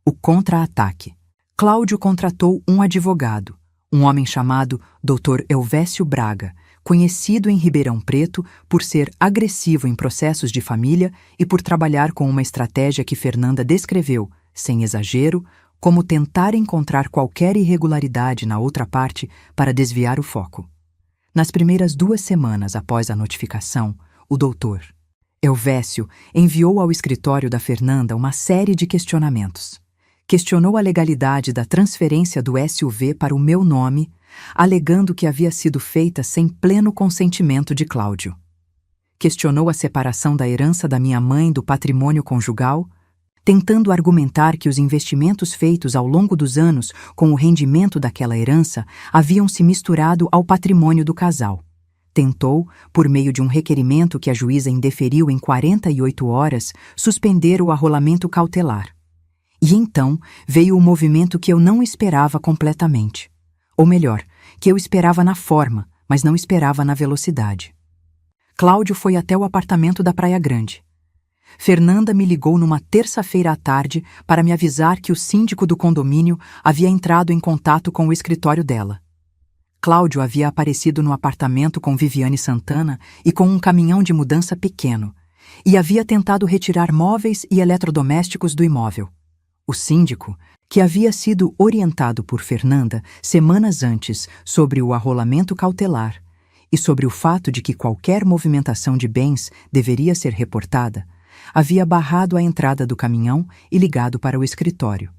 O contra-ataque. Cláudio contratou um advogado, um homem chamado Dr. Elvésio Braga, conhecido em Ribeirão Preto por ser agressivo em processos de família e por trabalhar com uma estratégia que Fernanda descreveu, sem exagero, como tentar encontrar qualquer irregularidade na outra parte para desviar o foco. Nas primeiras 2 semanas após a notificação, o doutor Elvésio enviou ao escritório da Fernanda uma série de questionamentos. Questionou a legalidade da transferência do SUV para o meu nome, alegando que havia sido feita sem pleno consentimento de Cláudio. Questionou a separação da herança da minha mãe do patrimônio conjugal, tentando argumentar que os investimentos feitos ao longo dos anos com o rendimento daquela herança haviam se misturado ao patrimônio do casal. Tentou, por meio de um requerimento que a juíza indeferiu em 48 horas, suspender o arrolamento cautelar. E então veio o movimento que eu não esperava completamente. Ou melhor, que eu esperava na forma, mas não esperava na velocidade. Cláudio foi até o apartamento da Praia Grande. Fernanda me ligou numa terça-feira à tarde para me avisar que o síndico do condomínio havia entrado em contato com o escritório dela. Cláudio havia aparecido no apartamento com Viviane Santana e com um caminhão de mudança pequeno, e havia tentado retirar móveis e eletrodomésticos do imóvel. O síndico, que havia sido orientado por Fernanda semanas antes sobre o arrolamento cautelar e sobre o fato de que qualquer movimentação de bens deveria ser reportada, havia barrado a entrada do caminhão e ligado para o escritório.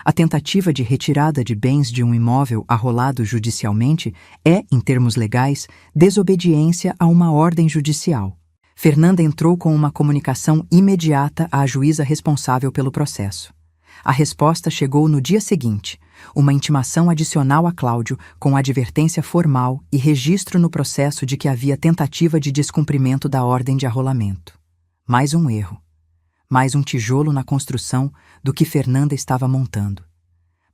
A tentativa de retirada de bens de um imóvel arrolado judicialmente é, em termos legais, desobediência a uma ordem judicial. Fernanda entrou com uma comunicação imediata à juíza responsável pelo processo. A resposta chegou no dia seguinte, uma intimação adicional a Cláudio com advertência formal e registro no processo de que havia tentativa de descumprimento da ordem de arrolamento. Mais um erro. Mais um tijolo na construção do que Fernanda estava montando.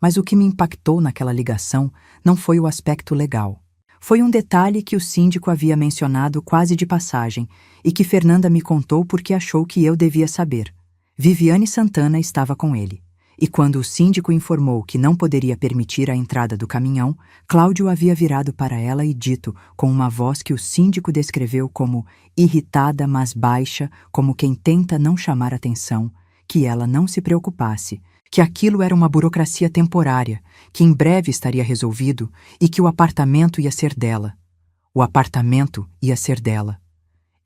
Mas o que me impactou naquela ligação não foi o aspecto legal. Foi um detalhe que o síndico havia mencionado quase de passagem e que Fernanda me contou porque achou que eu devia saber. Viviane Santana estava com ele. E quando o síndico informou que não poderia permitir a entrada do caminhão, Cláudio havia virado para ela e dito, com uma voz que o síndico descreveu como irritada, mas baixa, como quem tenta não chamar atenção, que ela não se preocupasse, que aquilo era uma burocracia temporária, que em breve estaria resolvido e que o apartamento ia ser dela. O apartamento ia ser dela.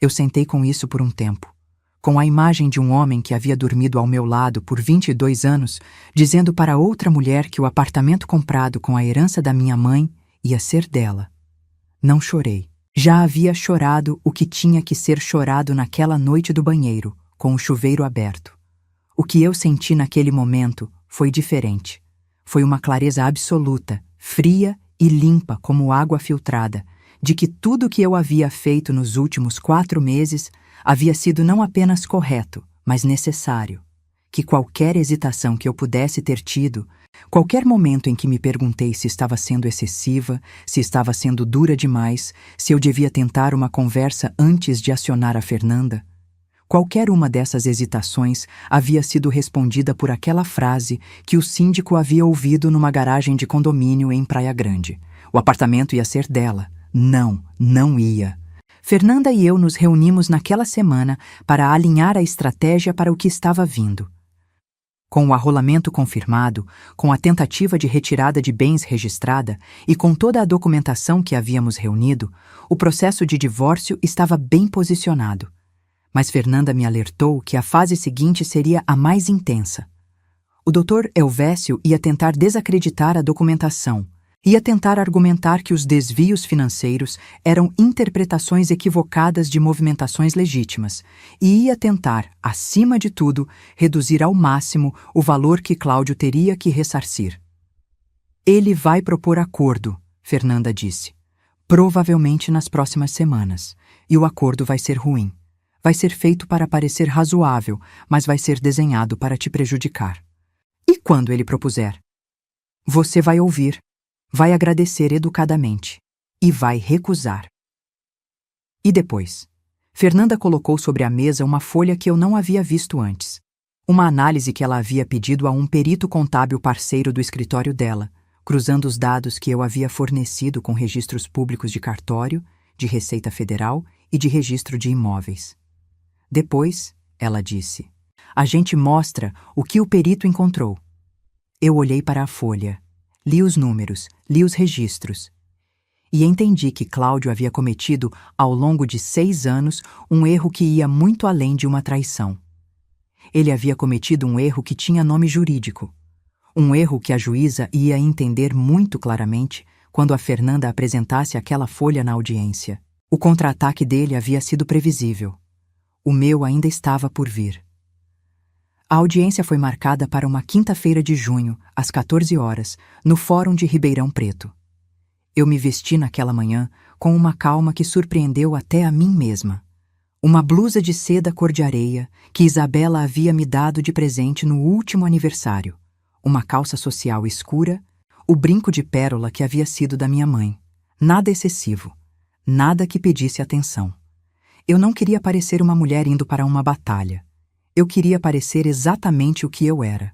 Eu sentei com isso por um tempo, com a imagem de um homem que havia dormido ao meu lado por 22 anos, dizendo para outra mulher que o apartamento comprado com a herança da minha mãe ia ser dela. Não chorei. Já havia chorado o que tinha que ser chorado naquela noite do banheiro, com o chuveiro aberto. O que eu senti naquele momento foi diferente. Foi uma clareza absoluta, fria e limpa como água filtrada, de que tudo o que eu havia feito nos últimos 4 meses havia sido não apenas correto, mas necessário. Que qualquer hesitação que eu pudesse ter tido, qualquer momento em que me perguntei se estava sendo excessiva, se estava sendo dura demais, se eu devia tentar uma conversa antes de acionar a Fernanda, qualquer uma dessas hesitações havia sido respondida por aquela frase que o síndico havia ouvido numa garagem de condomínio em Praia Grande. O apartamento ia ser dela. Não, não ia. Fernanda e eu nos reunimos naquela semana para alinhar a estratégia para o que estava vindo. Com o arrolamento confirmado, com a tentativa de retirada de bens registrada e com toda a documentação que havíamos reunido, o processo de divórcio estava bem posicionado. Mas Fernanda me alertou que a fase seguinte seria a mais intensa. O Dr. Elvésio ia tentar desacreditar a documentação, ia tentar argumentar que os desvios financeiros eram interpretações equivocadas de movimentações legítimas e ia tentar, acima de tudo, reduzir ao máximo o valor que Cláudio teria que ressarcir. Ele vai propor acordo, Fernanda disse. Provavelmente nas próximas semanas. E o acordo vai ser ruim. Vai ser feito para parecer razoável, mas vai ser desenhado para te prejudicar. E quando ele propuser? Você vai ouvir. Vai agradecer educadamente e vai recusar. E depois? Fernanda colocou sobre a mesa uma folha que eu não havia visto antes. Uma análise que ela havia pedido a um perito contábil parceiro do escritório dela, cruzando os dados que eu havia fornecido com registros públicos de cartório, de Receita Federal e de registro de imóveis. Depois, ela disse, a gente mostra o que o perito encontrou. Eu olhei para a folha. Li os números, li os registros. E entendi que Cláudio havia cometido, ao longo de 6 anos, um erro que ia muito além de uma traição. Ele havia cometido um erro que tinha nome jurídico. Um erro que a juíza ia entender muito claramente quando a Fernanda apresentasse aquela folha na audiência. O contra-ataque dele havia sido previsível. O meu ainda estava por vir. A audiência foi marcada para uma quinta-feira de junho, às 14 horas, no Fórum de Ribeirão Preto. Eu me vesti naquela manhã com uma calma que surpreendeu até a mim mesma. Uma blusa de seda cor de areia que Isabela havia me dado de presente no último aniversário, uma calça social escura, o brinco de pérola que havia sido da minha mãe. Nada excessivo, nada que pedisse atenção. Eu não queria parecer uma mulher indo para uma batalha. Eu queria parecer exatamente o que eu era.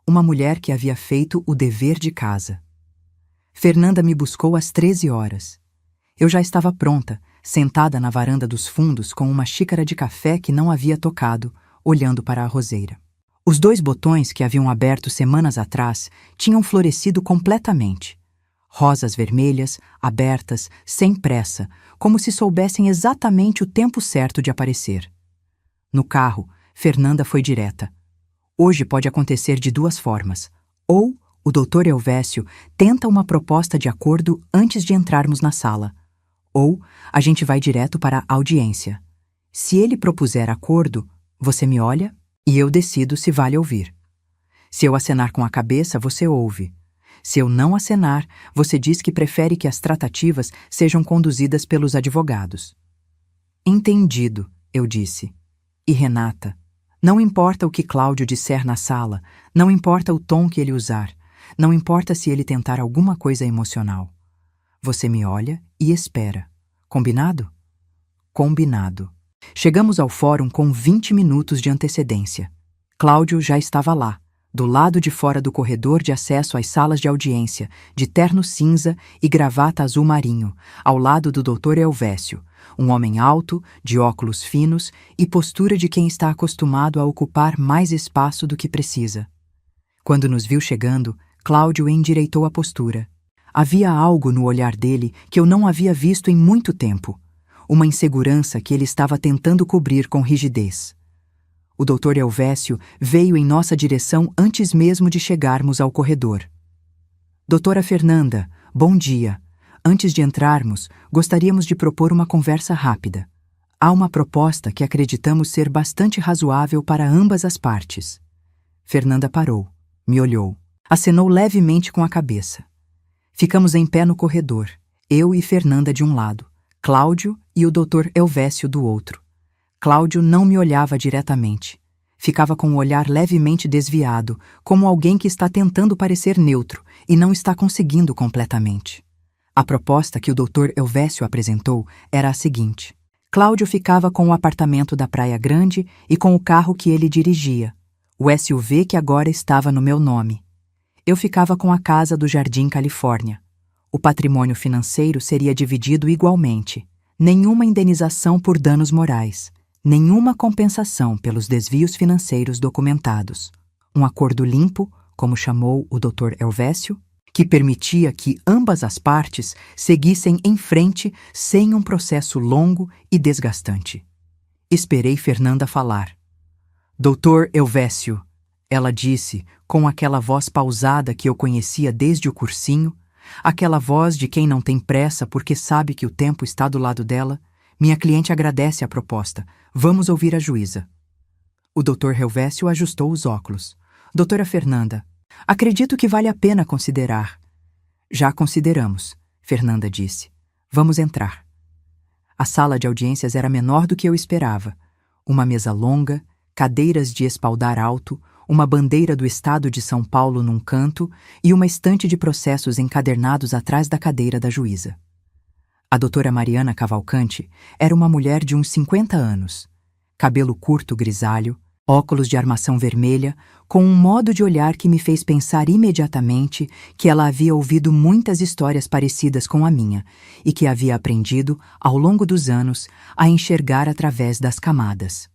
Uma mulher que havia feito o dever de casa. Fernanda me buscou às 13 horas. Eu já estava pronta, sentada na varanda dos fundos com uma xícara de café que não havia tocado, olhando para a roseira. Os 2 botões que haviam aberto semanas atrás tinham florescido completamente. Rosas vermelhas, abertas, sem pressa, como se soubessem exatamente o tempo certo de aparecer. No carro, Fernanda foi direta. Hoje pode acontecer de 2 formas. Ou o Dr. Elvésio tenta uma proposta de acordo antes de entrarmos na sala. Ou a gente vai direto para a audiência. Se ele propuser acordo, você me olha e eu decido se vale ouvir. Se eu acenar com a cabeça, você ouve. Se eu não acenar, você diz que prefere que as tratativas sejam conduzidas pelos advogados. Entendido, eu disse. E Renata? Não importa o que Cláudio disser na sala, não importa o tom que ele usar, não importa se ele tentar alguma coisa emocional. Você me olha e espera. Combinado? Combinado. Chegamos ao fórum com 20 minutos de antecedência. Cláudio já estava lá, do lado de fora do corredor de acesso às salas de audiência, de terno cinza e gravata azul marinho, ao lado do Dr. Elvésio, um homem alto, de óculos finos e postura de quem está acostumado a ocupar mais espaço do que precisa. Quando nos viu chegando, Cláudio endireitou a postura. Havia algo no olhar dele que eu não havia visto em muito tempo, uma insegurança que ele estava tentando cobrir com rigidez. O Dr. Elvésio veio em nossa direção antes mesmo de chegarmos ao corredor. Doutora Fernanda, bom dia. Antes de entrarmos, gostaríamos de propor uma conversa rápida. Há uma proposta que acreditamos ser bastante razoável para ambas as partes. Fernanda parou, me olhou, acenou levemente com a cabeça. Ficamos em pé no corredor, eu e Fernanda de um lado, Cláudio e o Dr. Elvésio do outro. Cláudio não me olhava diretamente. Ficava com o olhar levemente desviado, como alguém que está tentando parecer neutro e não está conseguindo completamente. A proposta que o Dr. Elvésio apresentou era a seguinte. Cláudio ficava com o apartamento da Praia Grande e com o carro que ele dirigia, o SUV que agora estava no meu nome. Eu ficava com a casa do Jardim Califórnia. O patrimônio financeiro seria dividido igualmente. Nenhuma indenização por danos morais. Nenhuma compensação pelos desvios financeiros documentados. Um acordo limpo, como chamou o Dr. Elvésio, que permitia que ambas as partes seguissem em frente sem um processo longo e desgastante. Esperei Fernanda falar. Dr. Elvésio, ela disse, com aquela voz pausada que eu conhecia desde o cursinho, aquela voz de quem não tem pressa porque sabe que o tempo está do lado dela. Minha cliente agradece a proposta. Vamos ouvir a juíza. O Dr. Elvésio ajustou os óculos. Doutora Fernanda, acredito que vale a pena considerar. Já consideramos, Fernanda disse. Vamos entrar. A sala de audiências era menor do que eu esperava. Uma mesa longa, cadeiras de espaldar alto, uma bandeira do estado de São Paulo num canto e uma estante de processos encadernados atrás da cadeira da juíza. A doutora Mariana Cavalcante era uma mulher de uns 50 anos, cabelo curto grisalho, óculos de armação vermelha, com um modo de olhar que me fez pensar imediatamente que ela havia ouvido muitas histórias parecidas com a minha e que havia aprendido, ao longo dos anos, a enxergar através das camadas.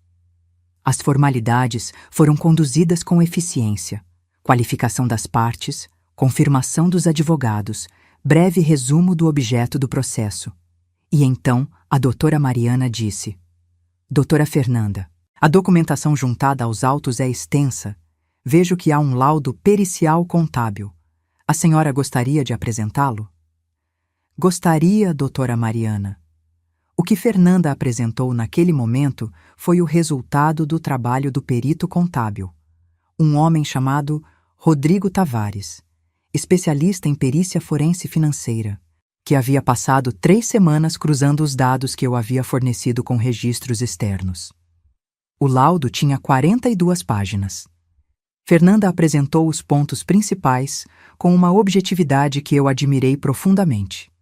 As formalidades foram conduzidas com eficiência, qualificação das partes, confirmação dos advogados, breve resumo do objeto do processo. E então a doutora Mariana disse: Doutora Fernanda, a documentação juntada aos autos é extensa. Vejo que há um laudo pericial contábil. A senhora gostaria de apresentá-lo? Gostaria, doutora Mariana. O que Fernanda apresentou naquele momento foi o resultado do trabalho do perito contábil, um homem chamado Rodrigo Tavares, especialista em perícia forense financeira, que havia passado 3 semanas cruzando os dados que eu havia fornecido com registros externos. O laudo tinha 42 páginas. Fernanda apresentou os pontos principais com uma objetividade que eu admirei profundamente.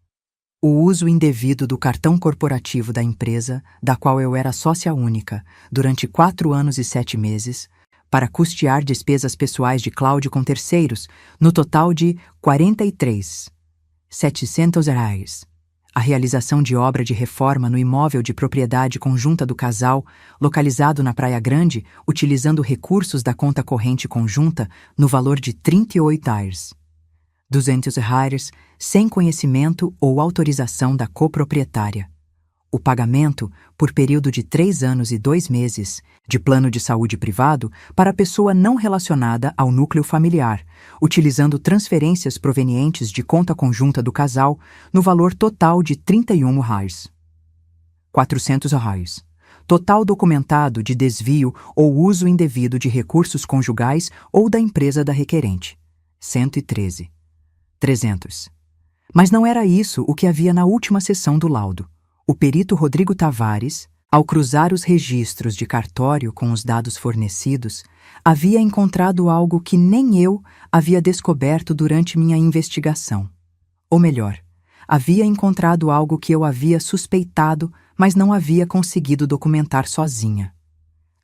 O uso indevido do cartão corporativo da empresa, da qual eu era sócia única, durante 4 anos e 7 meses, para custear despesas pessoais de Cláudio com terceiros, no total de R$ 43.700. A realização de obra de reforma no imóvel de propriedade conjunta do casal, localizado na Praia Grande, utilizando recursos da conta corrente conjunta, no valor de R$ 200, sem conhecimento ou autorização da coproprietária. O pagamento, por período de 3 anos e 2 meses, de plano de saúde privado para pessoa não relacionada ao núcleo familiar, utilizando transferências provenientes de conta conjunta do casal, no valor total de R$ 400. Total documentado de desvio ou uso indevido de recursos conjugais ou da empresa da requerente. 113. 300. Mas não era isso o que havia na última sessão do laudo. O perito Rodrigo Tavares, ao cruzar os registros de cartório com os dados fornecidos, havia encontrado algo que nem eu havia descoberto durante minha investigação. Ou melhor, havia encontrado algo que eu havia suspeitado, mas não havia conseguido documentar sozinha.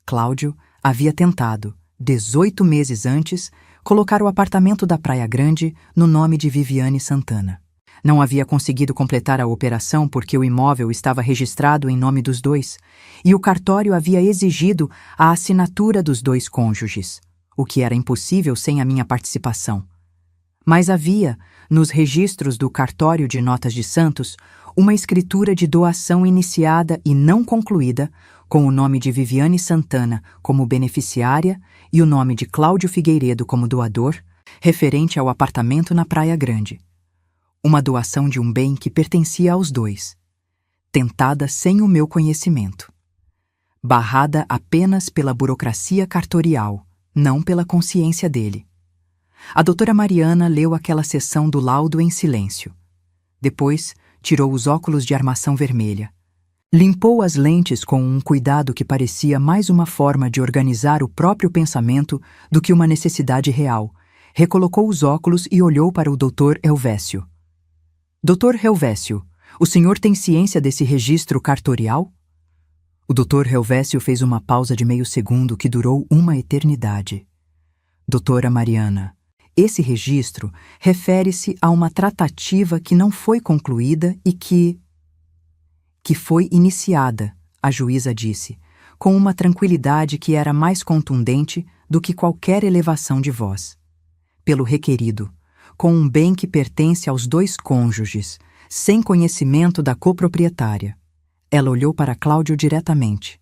Cláudio havia tentado, 18 meses antes, colocar o apartamento da Praia Grande no nome de Viviane Santana. Não havia conseguido completar a operação porque o imóvel estava registrado em nome dos dois, e o cartório havia exigido a assinatura dos 2 cônjuges, o que era impossível sem a minha participação. Mas havia, nos registros do Cartório de Notas de Santos, uma escritura de doação iniciada e não concluída, com o nome de Viviane Santana como beneficiária e o nome de Cláudio Figueiredo como doador, referente ao apartamento na Praia Grande. Uma doação de um bem que pertencia aos 2, tentada sem o meu conhecimento. Barrada apenas pela burocracia cartorial, não pela consciência dele. A doutora Mariana leu aquela seção do laudo em silêncio. Depois, tirou os óculos de armação vermelha. Limpou as lentes com um cuidado que parecia mais uma forma de organizar o próprio pensamento do que uma necessidade real. Recolocou os óculos e olhou para o Dr. Helvécio. Dr. Helvécio, o senhor tem ciência desse registro cartorial? O Dr. Helvécio fez uma pausa de meio segundo que durou uma eternidade. Doutora Mariana, esse registro refere-se a uma tratativa que não foi concluída e que foi iniciada, a juíza disse, com uma tranquilidade que era mais contundente do que qualquer elevação de voz. Pelo requerido, com um bem que pertence aos 2 cônjuges, sem conhecimento da coproprietária. Ela olhou para Cláudio diretamente.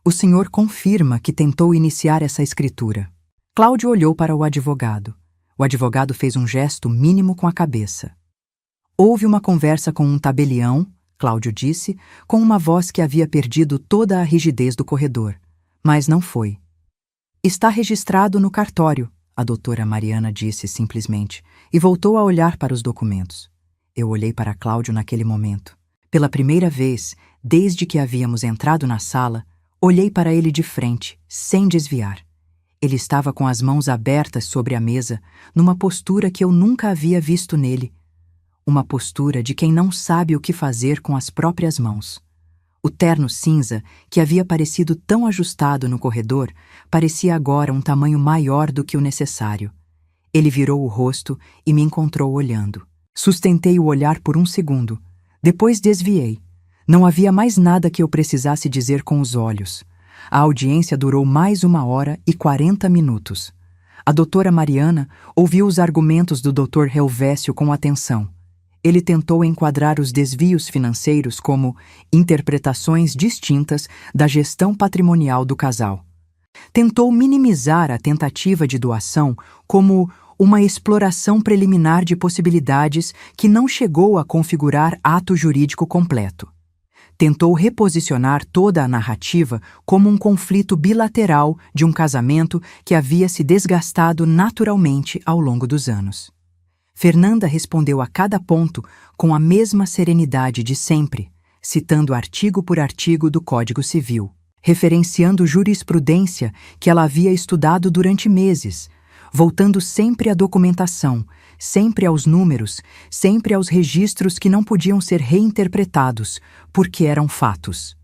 O senhor confirma que tentou iniciar essa escritura. Cláudio olhou para o advogado. O advogado fez um gesto mínimo com a cabeça. Houve uma conversa com um tabelião, Cláudio disse, com uma voz que havia perdido toda a rigidez do corredor. Mas não foi. Está registrado no cartório, a doutora Mariana disse simplesmente, e voltou a olhar para os documentos. Eu olhei para Cláudio naquele momento. Pela primeira vez, desde que havíamos entrado na sala, olhei para ele de frente, sem desviar. Ele estava com as mãos abertas sobre a mesa, numa postura que eu nunca havia visto nele. Uma postura de quem não sabe o que fazer com as próprias mãos. O terno cinza, que havia parecido tão ajustado no corredor, parecia agora um tamanho maior do que o necessário. Ele virou o rosto e me encontrou olhando. Sustentei o olhar por um segundo. Depois desviei. Não havia mais nada que eu precisasse dizer com os olhos. A audiência durou mais 1h40 minutos. A doutora Mariana ouviu os argumentos do Dr. Helvécio com atenção. Ele tentou enquadrar os desvios financeiros como interpretações distintas da gestão patrimonial do casal. Tentou minimizar a tentativa de doação como uma exploração preliminar de possibilidades que não chegou a configurar ato jurídico completo. Tentou reposicionar toda a narrativa como um conflito bilateral de um casamento que havia se desgastado naturalmente ao longo dos anos. Fernanda respondeu a cada ponto com a mesma serenidade de sempre, citando artigo por artigo do Código Civil, referenciando jurisprudência que ela havia estudado durante meses, voltando sempre à documentação, sempre aos números, sempre aos registros que não podiam ser reinterpretados, porque eram fatos.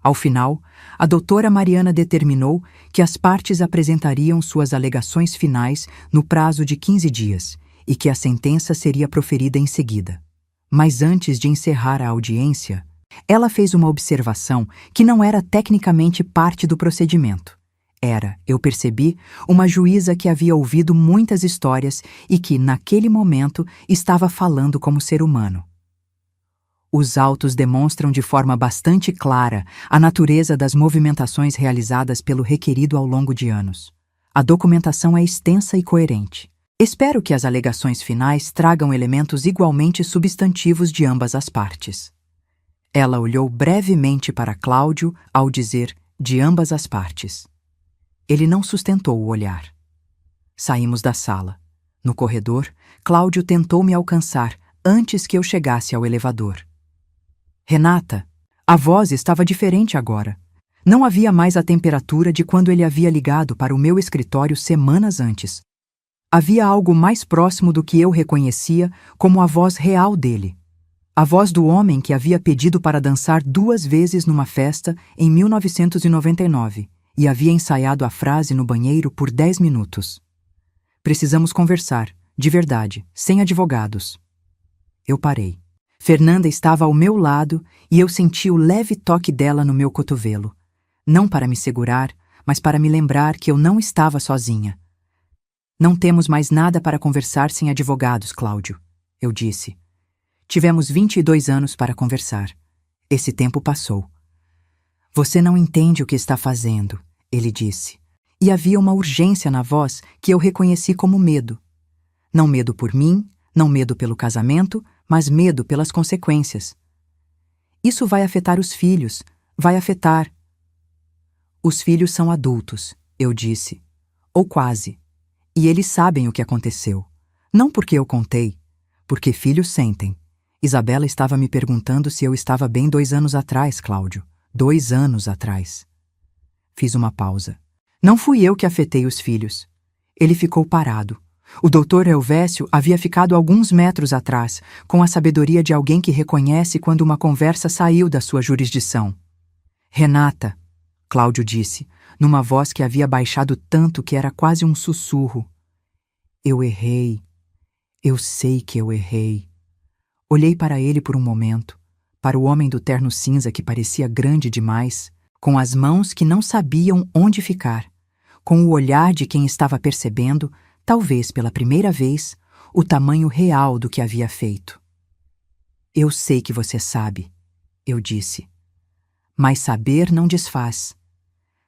Ao final, a doutora Mariana determinou que as partes apresentariam suas alegações finais no prazo de 15 dias e que a sentença seria proferida em seguida. Mas antes de encerrar a audiência, ela fez uma observação que não era tecnicamente parte do procedimento. Era, eu percebi, uma juíza que havia ouvido muitas histórias e que, naquele momento, estava falando como ser humano. Os autos demonstram de forma bastante clara a natureza das movimentações realizadas pelo requerido ao longo de anos. A documentação é extensa e coerente. Espero que as alegações finais tragam elementos igualmente substantivos de ambas as partes. Ela olhou brevemente para Cláudio ao dizer de ambas as partes. Ele não sustentou o olhar. Saímos da sala. No corredor, Cláudio tentou me alcançar antes que eu chegasse ao elevador. Renata, a voz estava diferente agora. Não havia mais a temperatura de quando ele havia ligado para o meu escritório semanas antes. Havia algo mais próximo do que eu reconhecia como a voz real dele. A voz do homem que havia pedido para dançar 2 vezes numa festa em 1999 e havia ensaiado a frase no banheiro por 10 minutos. Precisamos conversar, de verdade, sem advogados. Eu parei. Fernanda estava ao meu lado e eu senti o leve toque dela no meu cotovelo. Não para me segurar, mas para me lembrar que eu não estava sozinha. Não temos mais nada para conversar sem advogados, Cláudio, eu disse. Tivemos 22 anos para conversar. Esse tempo passou. Você não entende o que está fazendo, ele disse. E havia uma urgência na voz que eu reconheci como medo. Não medo por mim, não medo pelo casamento, mas medo pelas consequências. Isso vai afetar os filhos, vai afetar. Os filhos são adultos, eu disse. Ou quase. E eles sabem o que aconteceu. Não porque eu contei, porque filhos sentem. Isabela estava me perguntando se eu estava bem 2 anos atrás, Cláudio. 2 anos atrás. Fiz uma pausa. Não fui eu que afetei os filhos. Ele ficou parado. O doutor Elvésio havia ficado alguns metros atrás, com a sabedoria de alguém que reconhece quando uma conversa saiu da sua jurisdição. Renata, Cláudio disse, numa voz que havia baixado tanto que era quase um sussurro. Eu errei. Eu sei que eu errei. Olhei para ele por um momento, para o homem do terno cinza que parecia grande demais, com as mãos que não sabiam onde ficar, com o olhar de quem estava percebendo, talvez pela primeira vez, o tamanho real do que havia feito. Eu sei que você sabe, eu disse. Mas saber não desfaz.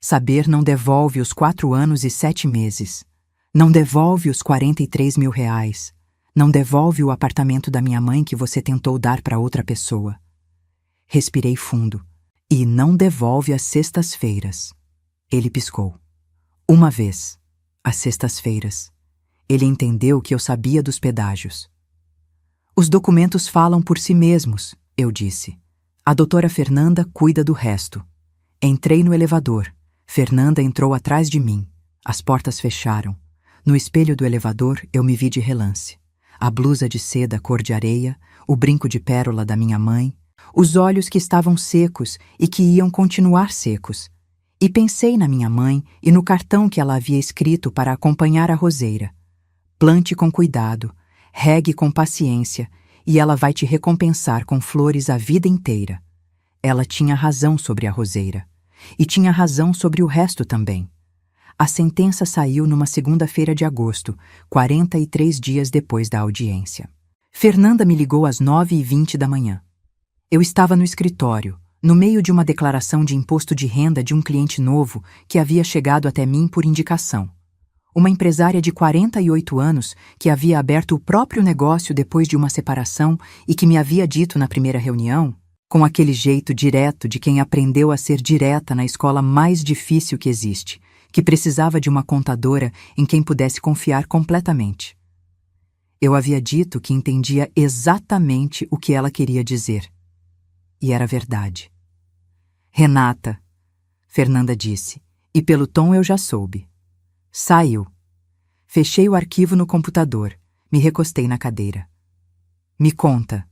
Saber não devolve os 4 anos e 7 meses. Não devolve os 43 mil reais. Não devolve o apartamento da minha mãe que você tentou dar para outra pessoa. Respirei fundo. E não devolve as sextas-feiras. Ele piscou. Uma vez. Às sextas-feiras. Ele entendeu que eu sabia dos pedágios. Os documentos falam por si mesmos, eu disse. A doutora Fernanda cuida do resto. Entrei no elevador. Fernanda entrou atrás de mim. As portas fecharam. No espelho do elevador eu me vi de relance. A blusa de seda cor de areia, o brinco de pérola da minha mãe, os olhos que estavam secos e que iam continuar secos. E pensei na minha mãe e no cartão que ela havia escrito para acompanhar a roseira. Plante com cuidado, regue com paciência, e ela vai te recompensar com flores a vida inteira. Ela tinha razão sobre a roseira. E tinha razão sobre o resto também. A sentença saiu numa segunda-feira de agosto, 43 dias depois da audiência. Fernanda me ligou às 9h20 da manhã. Eu estava no escritório, no meio de uma declaração de imposto de renda de um cliente novo que havia chegado até mim por indicação. Uma empresária de 48 anos que havia aberto o próprio negócio depois de uma separação e que me havia dito na primeira reunião, com aquele jeito direto de quem aprendeu a ser direta na escola mais difícil que existe, que precisava de uma contadora em quem pudesse confiar completamente. Eu havia dito que entendia exatamente o que ela queria dizer. E era verdade. Renata, Fernanda disse, e pelo tom eu já soube. Saiu. Fechei o arquivo no computador. Me recostei na cadeira. Me conta.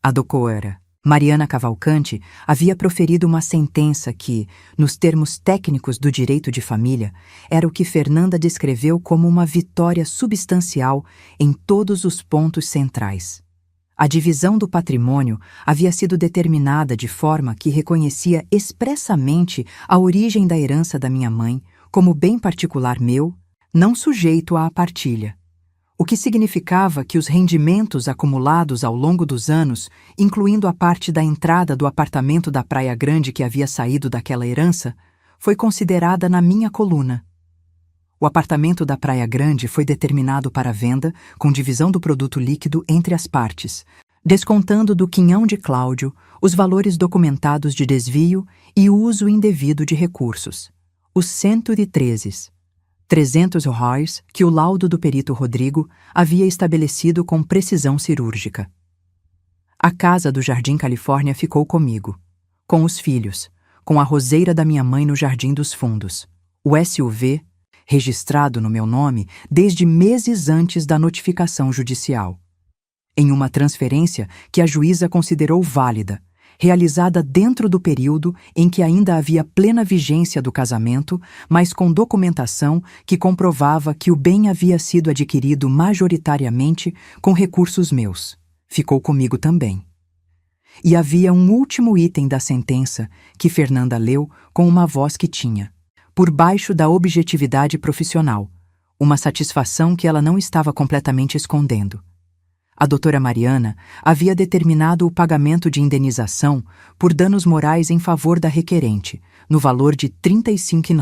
A doutora Mariana Cavalcanti havia proferido uma sentença que, nos termos técnicos do direito de família, era o que Fernanda descreveu como uma vitória substancial em todos os pontos centrais. A divisão do patrimônio havia sido determinada de forma que reconhecia expressamente a origem da herança da minha mãe como bem particular meu, não sujeito à partilha. O que significava que os rendimentos acumulados ao longo dos anos, incluindo a parte da entrada do apartamento da Praia Grande que havia saído daquela herança, foi considerada na minha coluna. O apartamento da Praia Grande foi determinado para venda com divisão do produto líquido entre as partes, descontando do quinhão de Cláudio os valores documentados de desvio e uso indevido de recursos, os 113 R$ 300 que o laudo do perito Rodrigo havia estabelecido com precisão cirúrgica. A casa do Jardim Califórnia ficou comigo, com os filhos, com a roseira da minha mãe no Jardim dos Fundos, o SUV, registrado no meu nome desde meses antes da notificação judicial. Em uma transferência que a juíza considerou válida, realizada dentro do período em que ainda havia plena vigência do casamento, mas com documentação que comprovava que o bem havia sido adquirido majoritariamente com recursos meus. Ficou comigo também. E havia um último item da sentença que Fernanda leu com uma voz que tinha, por baixo da objetividade profissional, uma satisfação que ela não estava completamente escondendo. A doutora Mariana havia determinado o pagamento de indenização por danos morais em favor da requerente, no valor de R$ 35,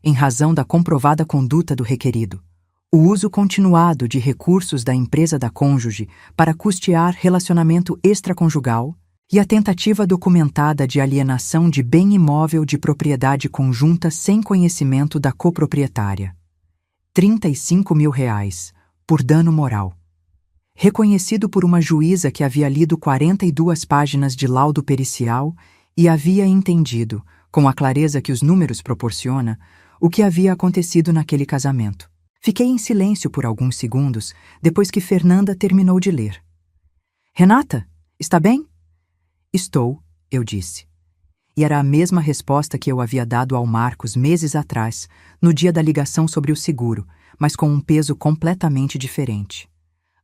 em razão da comprovada conduta do requerido. O uso continuado de recursos da empresa da cônjuge para custear relacionamento extraconjugal e a tentativa documentada de alienação de bem imóvel de propriedade conjunta sem conhecimento da coproprietária. R$ 35 mil, por dano moral. Reconhecido por uma juíza que havia lido 42 páginas de laudo pericial e havia entendido, com a clareza que os números proporciona, o que havia acontecido naquele casamento. Fiquei em silêncio por alguns segundos depois que Fernanda terminou de ler. Renata, está bem? Estou, eu disse. E era a mesma resposta que eu havia dado ao Marcos meses atrás, no dia da ligação sobre o seguro, mas com um peso completamente diferente.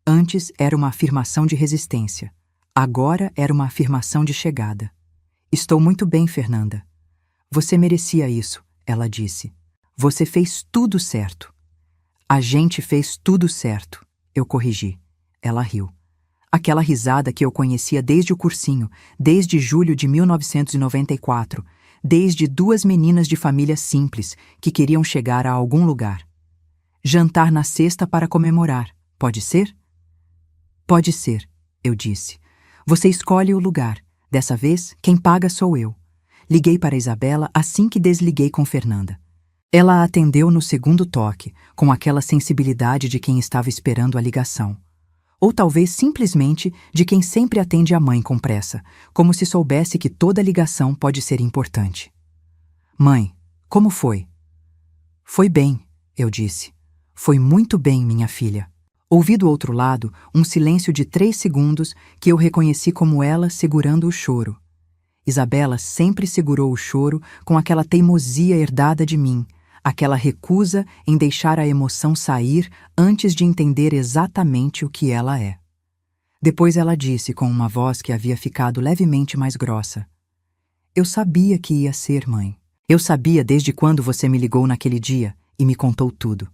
Antes era uma afirmação de resistência. Agora era uma afirmação de chegada. Estou muito bem, Fernanda. Você merecia isso, ela disse. Você fez tudo certo. A gente fez tudo certo, eu corrigi. Ela riu. Aquela risada que eu conhecia desde o cursinho, desde julho de 1994, desde duas meninas de família simples que queriam chegar a algum lugar. Jantar na sexta para comemorar, pode ser? Pode ser, eu disse. Você escolhe o lugar. Dessa vez, quem paga sou eu. Liguei para Isabela assim que desliguei com Fernanda. Ela atendeu no segundo toque, com aquela sensibilidade de quem estava esperando a ligação. Ou talvez simplesmente de quem sempre atende a mãe com pressa, como se soubesse que toda ligação pode ser importante. Mãe, como foi? Foi bem, eu disse. Foi muito bem, minha filha. Ouvi do outro lado um silêncio de 3 segundos que eu reconheci como ela segurando o choro. Isabela sempre segurou o choro com aquela teimosia herdada de mim, aquela recusa em deixar a emoção sair antes de entender exatamente o que ela é. Depois ela disse com uma voz que havia ficado levemente mais grossa. Eu sabia que ia ser, mãe. Eu sabia desde quando você me ligou naquele dia e me contou tudo.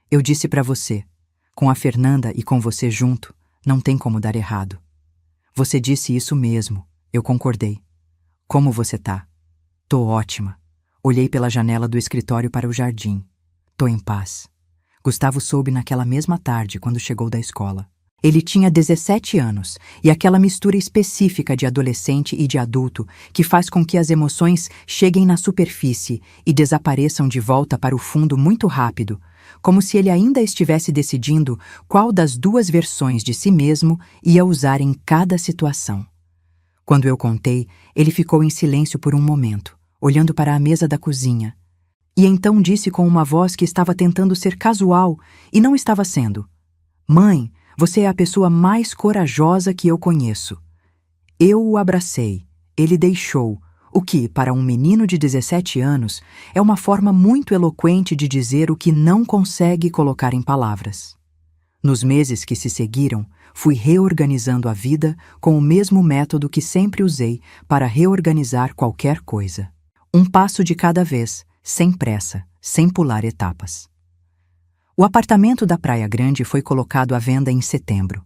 Eu disse para você, com a Fernanda e com você junto, não tem como dar errado. Você disse isso mesmo, eu concordei. Como você tá? Tô ótima. Olhei pela janela do escritório para o jardim. Tô em paz. Gustavo soube naquela mesma tarde, quando chegou da escola. Ele tinha 17 anos, e aquela mistura específica de adolescente e de adulto que faz com que as emoções cheguem na superfície e desapareçam de volta para o fundo muito rápido, como se ele ainda estivesse decidindo qual das duas versões de si mesmo ia usar em cada situação. Quando eu contei, ele ficou em silêncio por um momento, olhando para a mesa da cozinha. E então disse com uma voz que estava tentando ser casual e não estava sendo: Mãe, você é a pessoa mais corajosa que eu conheço. Eu o abracei. Ele deixou, o que, para um menino de 17 anos, é uma forma muito eloquente de dizer o que não consegue colocar em palavras. Nos meses que se seguiram, fui reorganizando a vida com o mesmo método que sempre usei para reorganizar qualquer coisa. Um passo de cada vez, sem pressa, sem pular etapas. O apartamento da Praia Grande foi colocado à venda em setembro.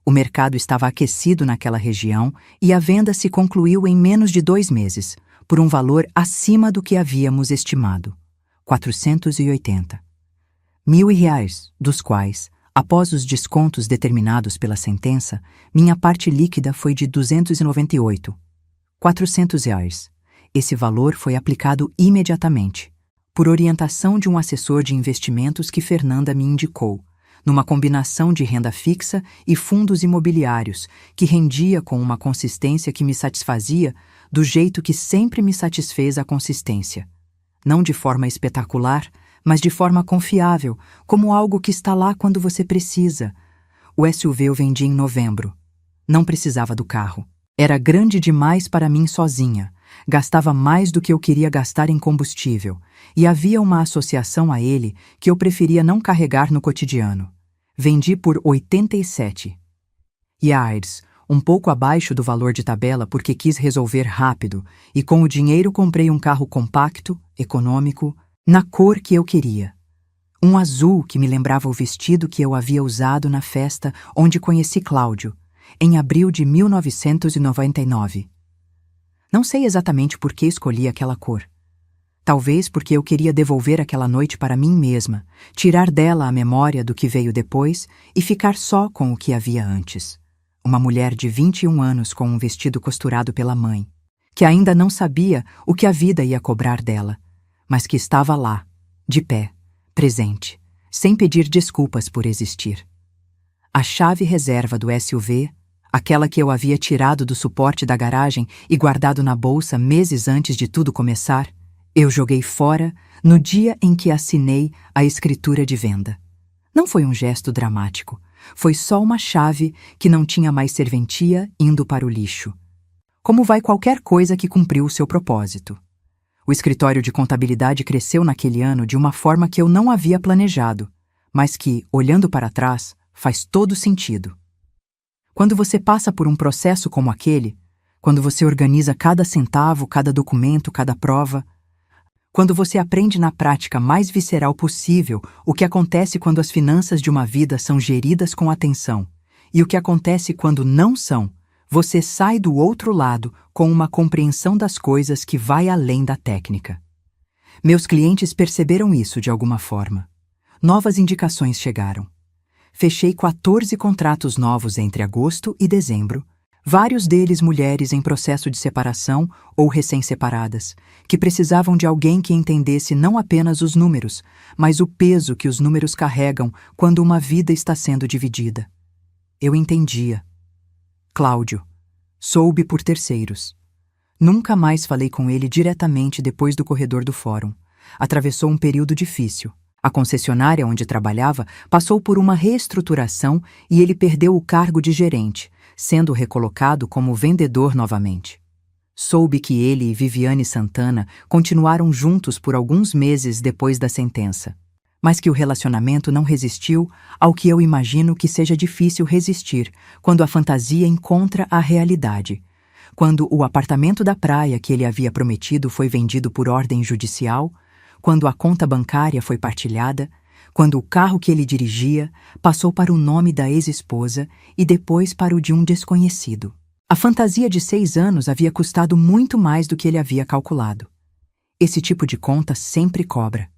O mercado estava aquecido naquela região e a venda se concluiu em menos de 2 meses, por um valor acima do que havíamos estimado, 480. R$ 1.000, dos quais, após os descontos determinados pela sentença, minha parte líquida foi de 298. R$ 400. Esse valor foi aplicado imediatamente, por orientação de um assessor de investimentos que Fernanda me indicou, numa combinação de renda fixa e fundos imobiliários, que rendia com uma consistência que me satisfazia do jeito que sempre me satisfez a consistência. Não de forma espetacular, mas de forma confiável, como algo que está lá quando você precisa. O SUV eu vendi em novembro. Não precisava do carro. Era grande demais para mim sozinha. Gastava mais do que eu queria gastar em combustível, e havia uma associação a ele que eu preferia não carregar no cotidiano. Vendi por 87. Yards, um pouco abaixo do valor de tabela porque quis resolver rápido, e com o dinheiro comprei um carro compacto, econômico, na cor que eu queria. Um azul que me lembrava o vestido que eu havia usado na festa onde conheci Cláudio, em abril de 1999. Não sei exatamente por que escolhi aquela cor. Talvez porque eu queria devolver aquela noite para mim mesma, tirar dela a memória do que veio depois e ficar só com o que havia antes. Uma mulher de 21 anos com um vestido costurado pela mãe, que ainda não sabia o que a vida ia cobrar dela, mas que estava lá, de pé, presente, sem pedir desculpas por existir. A chave reserva do SUV, aquela que eu havia tirado do suporte da garagem e guardado na bolsa meses antes de tudo começar, eu joguei fora no dia em que assinei a escritura de venda. Não foi um gesto dramático. Foi só uma chave que não tinha mais serventia indo para o lixo. Como vai qualquer coisa que cumpriu o seu propósito. O escritório de contabilidade cresceu naquele ano de uma forma que eu não havia planejado, mas que, olhando para trás, faz todo sentido. Quando você passa por um processo como aquele, quando você organiza cada centavo, cada documento, cada prova, quando você aprende na prática mais visceral possível o que acontece quando as finanças de uma vida são geridas com atenção e o que acontece quando não são, você sai do outro lado com uma compreensão das coisas que vai além da técnica. Meus clientes perceberam isso de alguma forma. Novas indicações chegaram. Fechei 14 contratos novos entre agosto e dezembro, vários deles mulheres em processo de separação ou recém-separadas, que precisavam de alguém que entendesse não apenas os números, mas o peso que os números carregam quando uma vida está sendo dividida. Eu entendia. Cláudio. Soube por terceiros. Nunca mais falei com ele diretamente depois do corredor do fórum. Atravessou um período difícil. A concessionária onde trabalhava passou por uma reestruturação e ele perdeu o cargo de gerente, sendo recolocado como vendedor novamente. Soube que ele e Viviane Santana continuaram juntos por alguns meses depois da sentença, mas que o relacionamento não resistiu ao que eu imagino que seja difícil resistir quando a fantasia encontra a realidade, quando o apartamento da praia que ele havia prometido foi vendido por ordem judicial, quando a conta bancária foi partilhada, quando o carro que ele dirigia passou para o nome da ex-esposa e depois para o de um desconhecido. A fantasia de 6 anos havia custado muito mais do que ele havia calculado. Esse tipo de conta sempre cobra.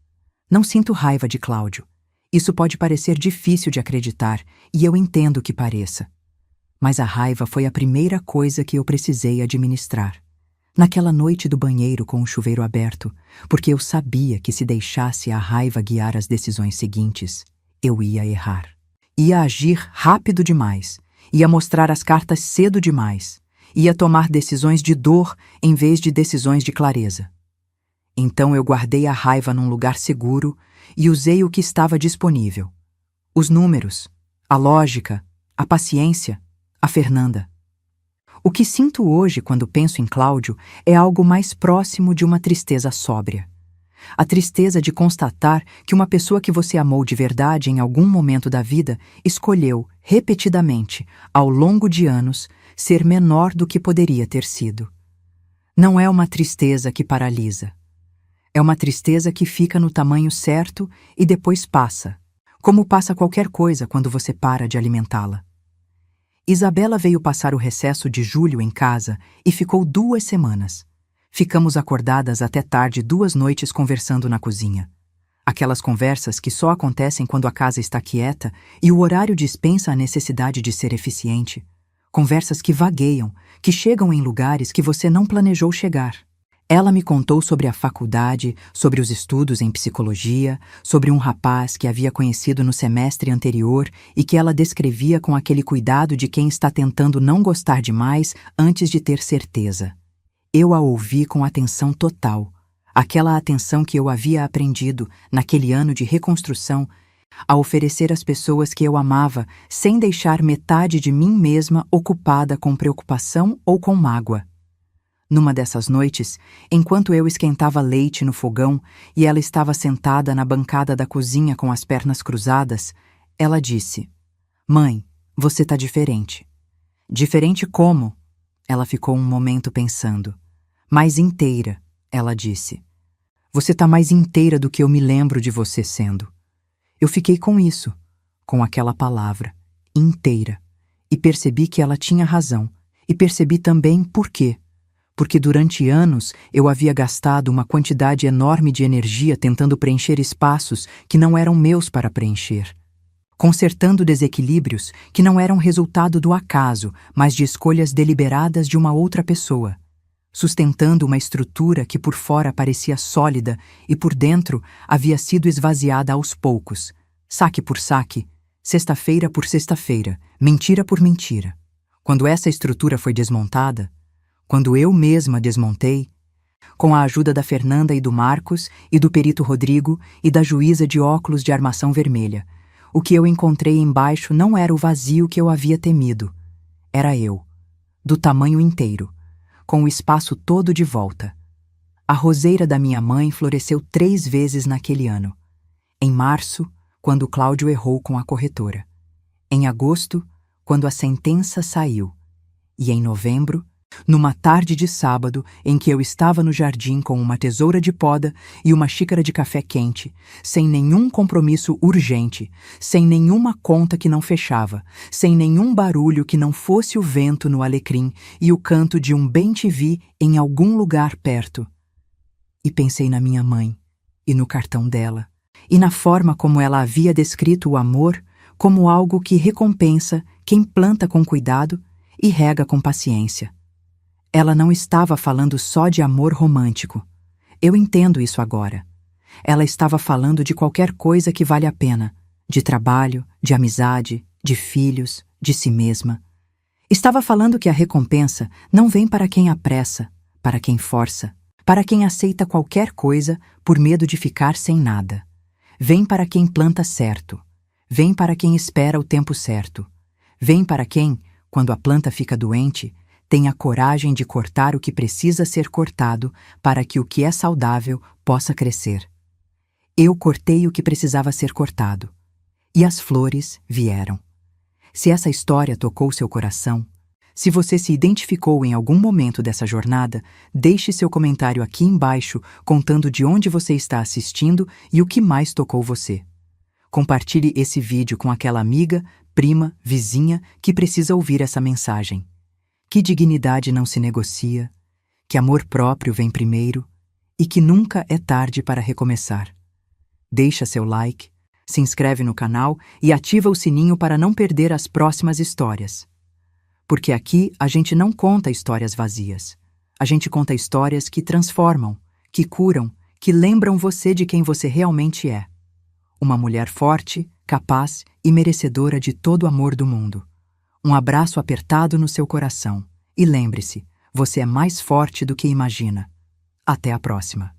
Não sinto raiva de Cláudio. Isso pode parecer difícil de acreditar, e eu entendo que pareça. Mas a raiva foi a primeira coisa que eu precisei administrar. Naquela noite do banheiro com o chuveiro aberto, porque eu sabia que se deixasse a raiva guiar as decisões seguintes, eu ia errar. Ia agir rápido demais, ia mostrar as cartas cedo demais, ia tomar decisões de dor em vez de decisões de clareza. Então eu guardei a raiva num lugar seguro e usei o que estava disponível. Os números, a lógica, a paciência, a Fernanda. O que sinto hoje quando penso em Cláudio é algo mais próximo de uma tristeza sóbria. A tristeza de constatar que uma pessoa que você amou de verdade em algum momento da vida escolheu, repetidamente, ao longo de anos, ser menor do que poderia ter sido. Não é uma tristeza que paralisa. É uma tristeza que fica no tamanho certo e depois passa, como passa qualquer coisa quando você para de alimentá-la. Isabela veio passar o recesso de julho em casa e ficou 2 semanas. Ficamos acordadas até tarde 2 noites conversando na cozinha. Aquelas conversas que só acontecem quando a casa está quieta e o horário dispensa a necessidade de ser eficiente. Conversas que vagueiam, que chegam em lugares que você não planejou chegar. Ela me contou sobre a faculdade, sobre os estudos em psicologia, sobre um rapaz que havia conhecido no semestre anterior e que ela descrevia com aquele cuidado de quem está tentando não gostar demais antes de ter certeza. Eu a ouvi com atenção total, aquela atenção que eu havia aprendido, naquele ano de reconstrução, a oferecer às pessoas que eu amava sem deixar metade de mim mesma ocupada com preocupação ou com mágoa. Numa dessas noites, enquanto eu esquentava leite no fogão e ela estava sentada na bancada da cozinha com as pernas cruzadas, ela disse: "Mãe, você tá diferente." "Diferente como?" Ela ficou um momento pensando. "Mais inteira," ela disse. "Você tá mais inteira do que eu me lembro de você sendo." Eu fiquei com isso, com aquela palavra, inteira, e percebi que ela tinha razão, e percebi também por quê. Porque durante anos eu havia gastado uma quantidade enorme de energia tentando preencher espaços que não eram meus para preencher. Consertando desequilíbrios que não eram resultado do acaso, mas de escolhas deliberadas de uma outra pessoa. Sustentando uma estrutura que por fora parecia sólida e por dentro havia sido esvaziada aos poucos, saque por saque, sexta-feira por sexta-feira, mentira por mentira. Quando essa estrutura foi desmontada, quando eu mesma desmontei, com a ajuda da Fernanda e do Marcos e do perito Rodrigo e da juíza de óculos de armação vermelha, o que eu encontrei embaixo não era o vazio que eu havia temido. Era eu, do tamanho inteiro, com o espaço todo de volta. A roseira da minha mãe floresceu 3 vezes naquele ano. Em março, quando Cláudio errou com a corretora. Em agosto, quando a sentença saiu. E em novembro, numa tarde de sábado em que eu estava no jardim com uma tesoura de poda e uma xícara de café quente, sem nenhum compromisso urgente, sem nenhuma conta que não fechava, sem nenhum barulho que não fosse o vento no alecrim e o canto de um bem-te-vi em algum lugar perto. E pensei na minha mãe, e no cartão dela, e na forma como ela havia descrito o amor como algo que recompensa quem planta com cuidado e rega com paciência. Ela não estava falando só de amor romântico. Eu entendo isso agora. Ela estava falando de qualquer coisa que vale a pena, de trabalho, de amizade, de filhos, de si mesma. Estava falando que a recompensa não vem para quem apressa, para quem força, para quem aceita qualquer coisa por medo de ficar sem nada. Vem para quem planta certo. Vem para quem espera o tempo certo. Vem para quem, quando a planta fica doente, tem a coragem de cortar o que precisa ser cortado para que o que é saudável possa crescer. Eu cortei o que precisava ser cortado. E as flores vieram. Se essa história tocou seu coração, se você se identificou em algum momento dessa jornada, deixe seu comentário aqui embaixo contando de onde você está assistindo e o que mais tocou você. Compartilhe esse vídeo com aquela amiga, prima, vizinha que precisa ouvir essa mensagem. Que dignidade não se negocia, que amor próprio vem primeiro e que nunca é tarde para recomeçar. Deixa seu like, se inscreve no canal e ativa o sininho para não perder as próximas histórias. Porque aqui a gente não conta histórias vazias. A gente conta histórias que transformam, que curam, que lembram você de quem você realmente é. Uma mulher forte, capaz e merecedora de todo o amor do mundo. Um abraço apertado no seu coração. E lembre-se, você é mais forte do que imagina. Até a próxima.